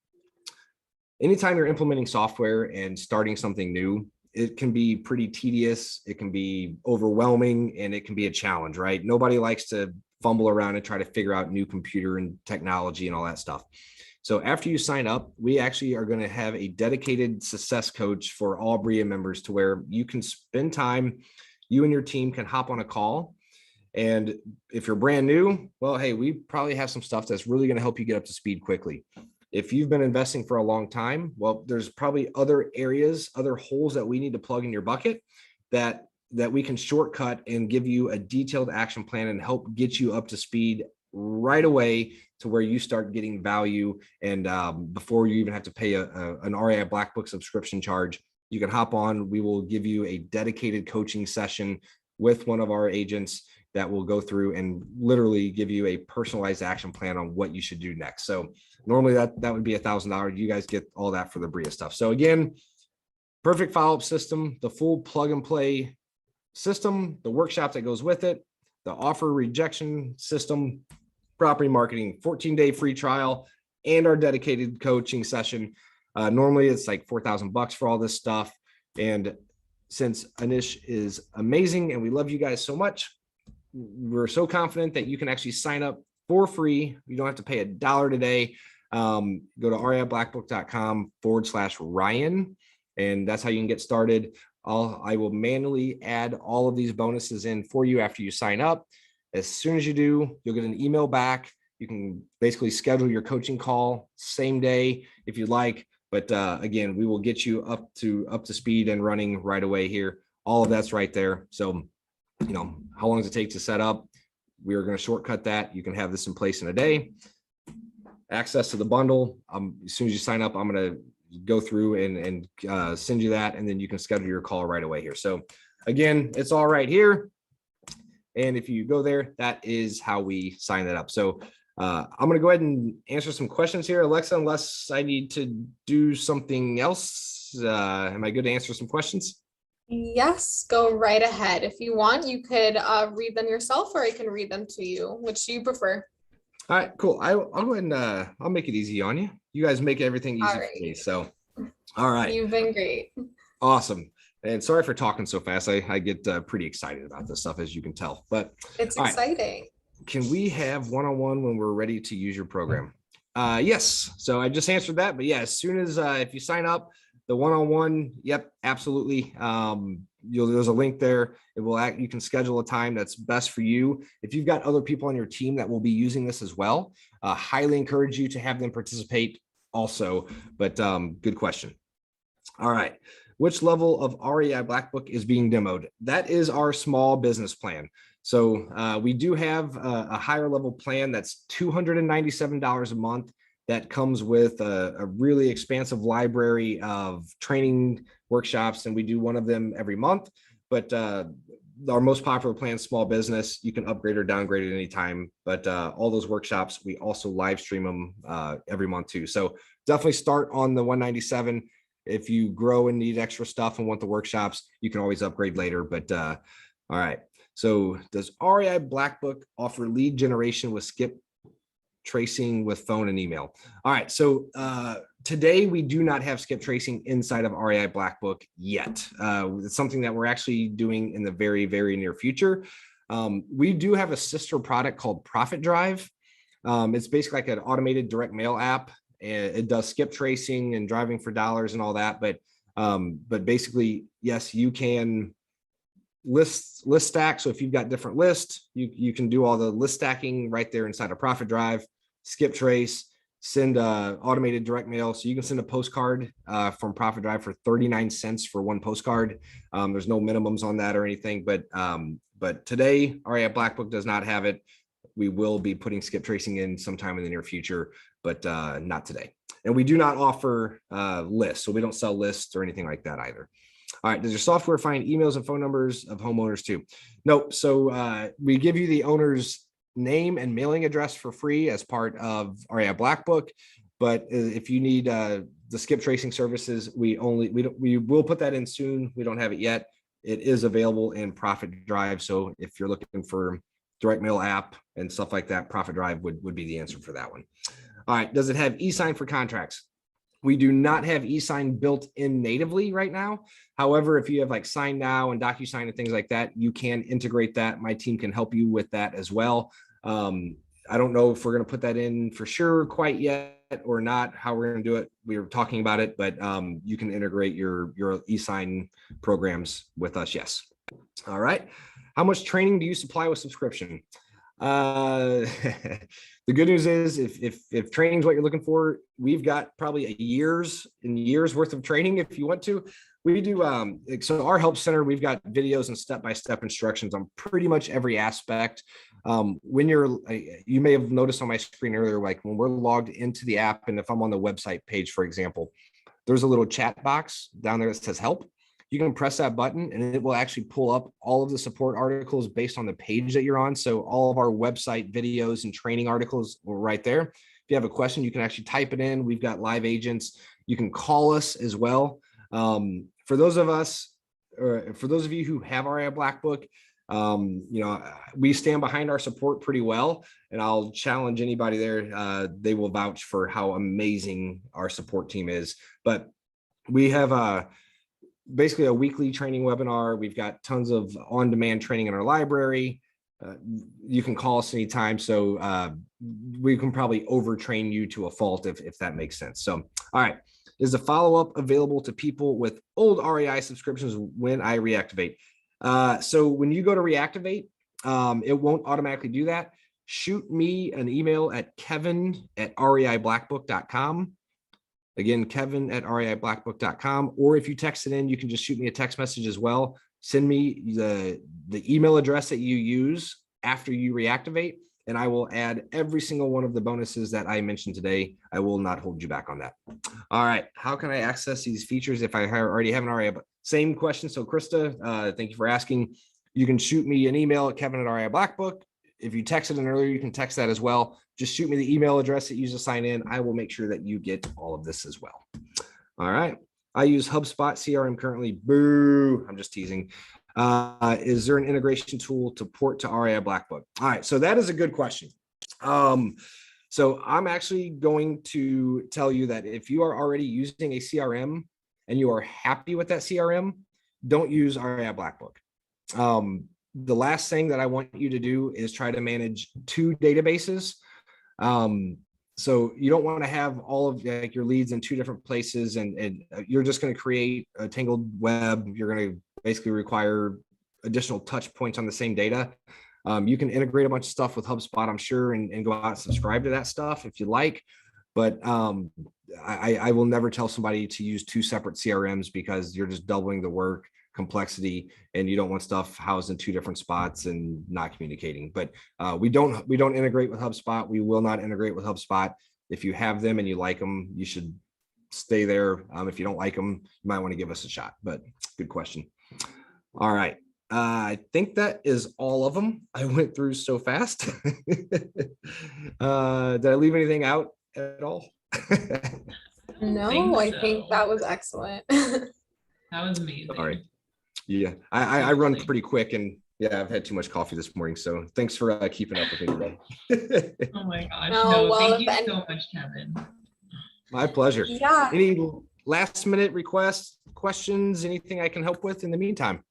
Anytime you're implementing software and starting something new, it can be pretty tedious, it can be overwhelming, and it can be a challenge, right? Nobody likes to fumble around and try to figure out new computer and technology and all that stuff. So after you sign up, we actually are going to have a dedicated success coach for all BREIA members, to where you can spend time, you and your team can hop on a call. And if you're brand new, well, hey, we probably have some stuff that's really going to help you get up to speed quickly. If you've been investing for a long time, well, there's probably other areas, other holes that we need to plug in your bucket that we can shortcut and give you a detailed action plan and help get you up to speed right away to where you start getting value. And before you even have to pay an REI Blackbook subscription charge, you can hop on. We will give you a dedicated coaching session with one of our agents that will go through and literally give you a personalized action plan on what you should do next. So normally that would be $1,000. You guys get all that for the BREIA stuff. So again, perfect follow-up system, the full plug and play system, the workshop that goes with it, the offer rejection system, property marketing, 14-day free trial, and our dedicated coaching session. Normally it's like $4,000 for all this stuff. And since Anish is amazing and we love you guys so much, we're so confident that you can actually sign up for free. You don't have to pay $1 today. Go to reiblackbook.com/Ryan, and that's how you can get started. I will manually add all of these bonuses in for you after you sign up. As soon as you do, you'll get an email back. You can basically schedule your coaching call same day if you'd like. But again, we will get you up to speed and running right away here. All of that's right there. So, you know, how long does it take to set up? We are going to shortcut that. You can have this in place in a day. Access to the bundle. As soon as you sign up, I'm going to go through and send you that, and then you can schedule your call right away here. So again, it's all right here. And if you go there, that is how we sign that up. So I'm going to go ahead and answer some questions here, Alexa, unless I need to do something else. Am I good to answer some questions? Yes, go right ahead. If you want, you could read them yourself, or I can read them to you. Which do you prefer? All right, cool. I'll go ahead and I'll make it easy on you. You guys make everything easy for me. So, all right. You've been great. Awesome. And sorry for talking so fast. I get pretty excited about this stuff, as you can tell. But it's exciting. Right. Can we have one-on-one when we're ready to use your program? Yes. So I just answered that. But yeah, as soon as if you sign up, the one-on-one, yep, absolutely. There's a link there. You can schedule a time that's best for you. If you've got other people on your team that will be using this as well, highly encourage you to have them participate also. But good question. All right. Which level of REI Blackbook is being demoed? That is our small business plan. So we do have a higher level plan that's $297 a month. That comes with a really expansive library of training workshops, and we do one of them every month. But our most popular plan is small business. You can upgrade or downgrade at any time. But all those workshops, we also live stream them every month too. So definitely start on the 197. If you grow and need extra stuff and want the workshops, you can always upgrade later. But all right. So does REI Blackbook offer lead generation with skip tracing with phone and email? All right. So today we do not have skip tracing inside of REI Blackbook yet. It's something that we're actually doing in the very, very near future. We do have a sister product called Profit Drive. It's basically like an automated direct mail app. It does skip tracing and driving for dollars and all that. But basically, yes, you can list stack. So if you've got different lists, you can do all the list stacking right there inside of Profit Drive, skip trace, send automated direct mail. So you can send a postcard from Profit Drive for 39 cents for one postcard. There's no minimums on that or anything, but today REI Blackbook does not have it. We will be putting skip tracing in sometime in the near future, but not today. And we do not offer lists. So we don't sell lists or anything like that either. All right. Does your software find emails and phone numbers of homeowners too? No. So we give you the owner's name and mailing address for free as part of REI Blackbook. But if you need the skip tracing services, we will put that in soon. We don't have it yet. It is available in Profit Drive. So if you're looking for direct mail app and stuff like that, Profit Drive would be the answer for that one. All right. Does it have e-sign for contracts? We do not have e-sign built in natively right now. However, if you have like Sign Now and DocuSign and things like that, you can integrate that. My team can help you with that as well. I don't know if we're going to put that in for sure quite yet or not, how we're going to do it. We were talking about it, but you can integrate your e-sign programs with us. Yes. All right. How much training do you supply with subscription? The good news is if training is what you're looking for, we've got probably a years worth of training. If you want to, we do. So our help center, we've got videos and step-by-step instructions on pretty much every aspect. When you may have noticed on my screen earlier, like when we're logged into the app, and if I'm on the website page, for example, there's a little chat box down there that says help. You can press that button and it will actually pull up all of the support articles based on the page that you're on. So all of our website videos and training articles were right there. If you have a question, you can actually type it in. We've got live agents. You can call us as well. For those of you who have our Blackbook, we stand behind our support pretty well, and I'll challenge anybody there. They will vouch for how amazing our support team is. But we have basically a weekly training webinar. We've got tons of on-demand training in our library. You can call us anytime. So we can probably overtrain you to a fault if that makes sense. So, all right. Is the follow-up available to people with old REI subscriptions when I reactivate? So when you go to reactivate, it won't automatically do that. Shoot me an email at kevin@reiblackbook.com. Again, kevin@reiblackbook.com. Or if you text it in, you can just shoot me a text message as well. Send me the email address that you use after you reactivate, and I will add every single one of the bonuses that I mentioned today. I will not hold you back on that. All right. How can I access these features if I already have an REI? Same question. So Krista, thank you for asking. You can shoot me an email at kevin@reiblackbook. If you texted in earlier, you can text that as well. Just shoot me the email address that you use to sign in. I will make sure that you get all of this as well. All right. I use HubSpot CRM currently. Boo. I'm just teasing. Is there an integration tool to port to REI Blackbook? All right. So that is a good question. So I'm actually going to tell you that if you are already using a CRM and you are happy with that CRM, don't use REI Blackbook. The last thing that I want you to do is try to manage two databases. So you don't want to have all of your leads in two different places, and you're just going to create a tangled web. You're going to basically require additional touch points on the same data. You can integrate a bunch of stuff with HubSpot, I'm sure, and go out and subscribe to that stuff if you like. But I will never tell somebody to use two separate CRMs because you're just doubling the work, complexity, and you don't want stuff housed in two different spots and not communicating. But we don't integrate with HubSpot. We will not integrate with HubSpot. If you have them and you like them, you should stay there. If you don't like them, you might want to give us a shot. But good question. All right. I think that is all of them. I went through so fast. Did I leave anything out at all? No, I think that was excellent. That was amazing. All right. Yeah, I run pretty quick, and yeah, I've had too much coffee this morning. So thanks for keeping up with me today. Oh my gosh. No, thank you so much, Kevin. My pleasure. Yeah. Any last minute requests, questions, anything I can help with in the meantime?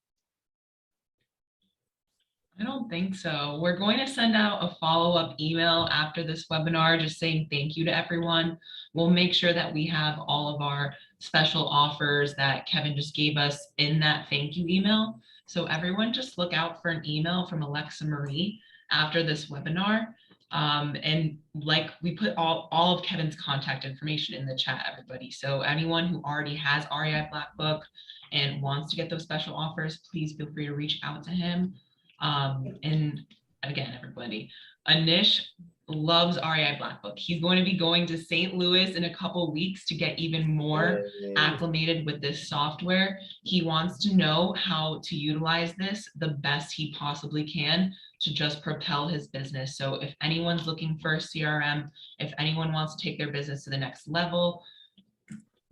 I don't think so. We're going to send out a follow-up email after this webinar, just saying thank you to everyone. We'll make sure that we have all of our special offers that Kevin just gave us in that thank you email. So everyone just look out for an email from Alexa Marie after this webinar. And like we put all of Kevin's contact information in the chat, everybody. So anyone who already has REI Blackbook and wants to get those special offers, please feel free to reach out to him. And again, everybody, Anish loves REI Blackbook. He's going to be going to St. Louis in a couple weeks to get even more acclimated with this software. He wants to know how to utilize this the best he possibly can to just propel his business. So if anyone's looking for a CRM, if anyone wants to take their business to the next level,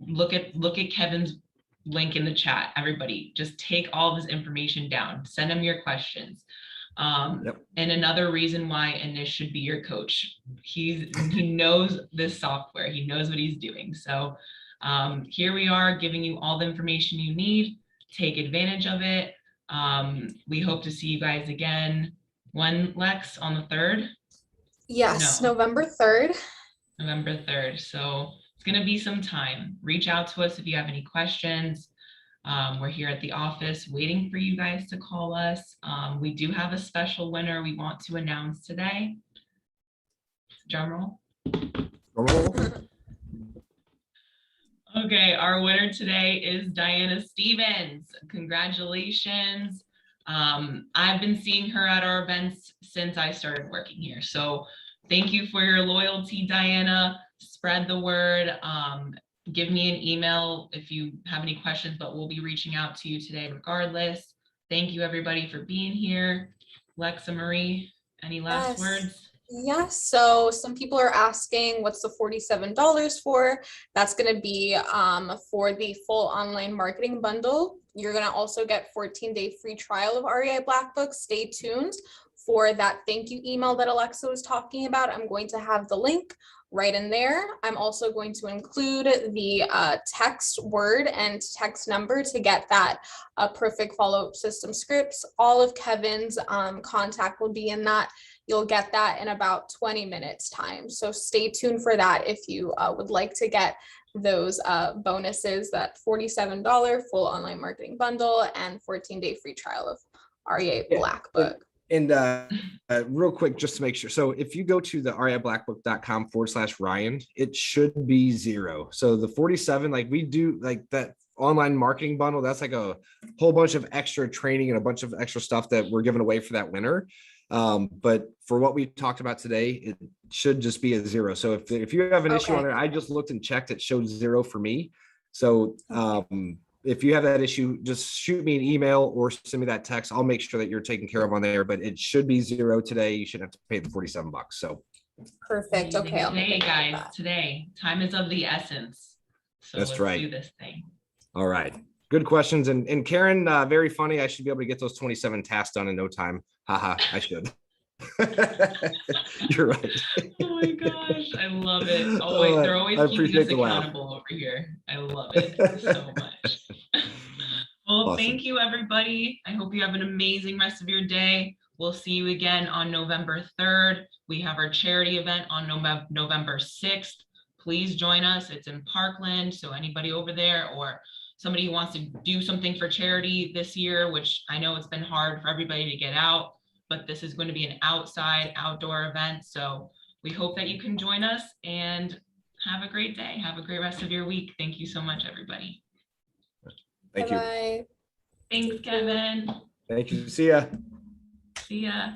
look at Kevin's link in the chat. Everybody, just take all of his information down, send him your questions. And another reason why Anish should be your coach. He knows this software. He knows what he's doing. So here we are giving you all the information you need. Take advantage of it. We hope to see you guys again. When, Lex, on the 3rd? Yes, no. November 3rd. November 3rd. So it's going to be some time. Reach out to us if you have any questions. We're here at the office waiting for you guys to call us. We do have a special winner we want to announce today. Drum roll. Okay, our winner today is Diana Stevens. Congratulations. I've been seeing her at our events since I started working here. So thank you for your loyalty, Diana. Spread the word. Give me an email if you have any questions, but we'll be reaching out to you today regardless. Thank you everybody for being here. Lexa Marie, any last words? Yes, so some people are asking what's the $47 for? That's going to be for the full online marketing bundle. You're going to also get 14-day free trial of REI Blackbook. Stay tuned for that thank you email that Alexa was talking about. I'm going to have the link right in there. I'm also going to include the text word and text number to get that perfect follow-up system scripts. All of Kevin's contact will be in that. You'll get that in about 20 minutes time. So stay tuned for that if you would like to get those bonuses, that $47 full online marketing bundle and 14-day free trial of REI Blackbook. And real quick, just to make sure. So if you go to the reiblackbook.com/Ryan, it should be 0. So the 47, like we do like that online marketing bundle, that's like a whole bunch of extra training and a bunch of extra stuff that we're giving away for that winner. But for what we talked about today, it should just be a 0. So if you have an issue on there, I just looked and checked, it showed 0 for me. So if you have that issue, just shoot me an email or send me that text. I'll make sure that you're taken care of on there, but it should be 0 today. You shouldn't have to pay the $47. So perfect. Okay. Today, guys, today, time is of the essence. So let's do this thing. All right. Good questions. And Karen, very funny. I should be able to get those 27 tasks done in no time. Haha, I should. You're right. Oh my gosh, I love it. They're always keeping us accountable over here. I love it so much. Well, awesome. Thank you, everybody. I hope you have an amazing rest of your day. We'll see you again on November 3rd. We have our charity event on November 6th. Please join us. It's in Parkland. So anybody over there or somebody who wants to do something for charity this year, which I know it's been hard for everybody to get out, but this is going to be an outdoor event. So we hope that you can join us and have a great day. Have a great rest of your week. Thank you so much, everybody. Thank you. Bye. Thanks, Kevin. Thank you. See ya. See ya.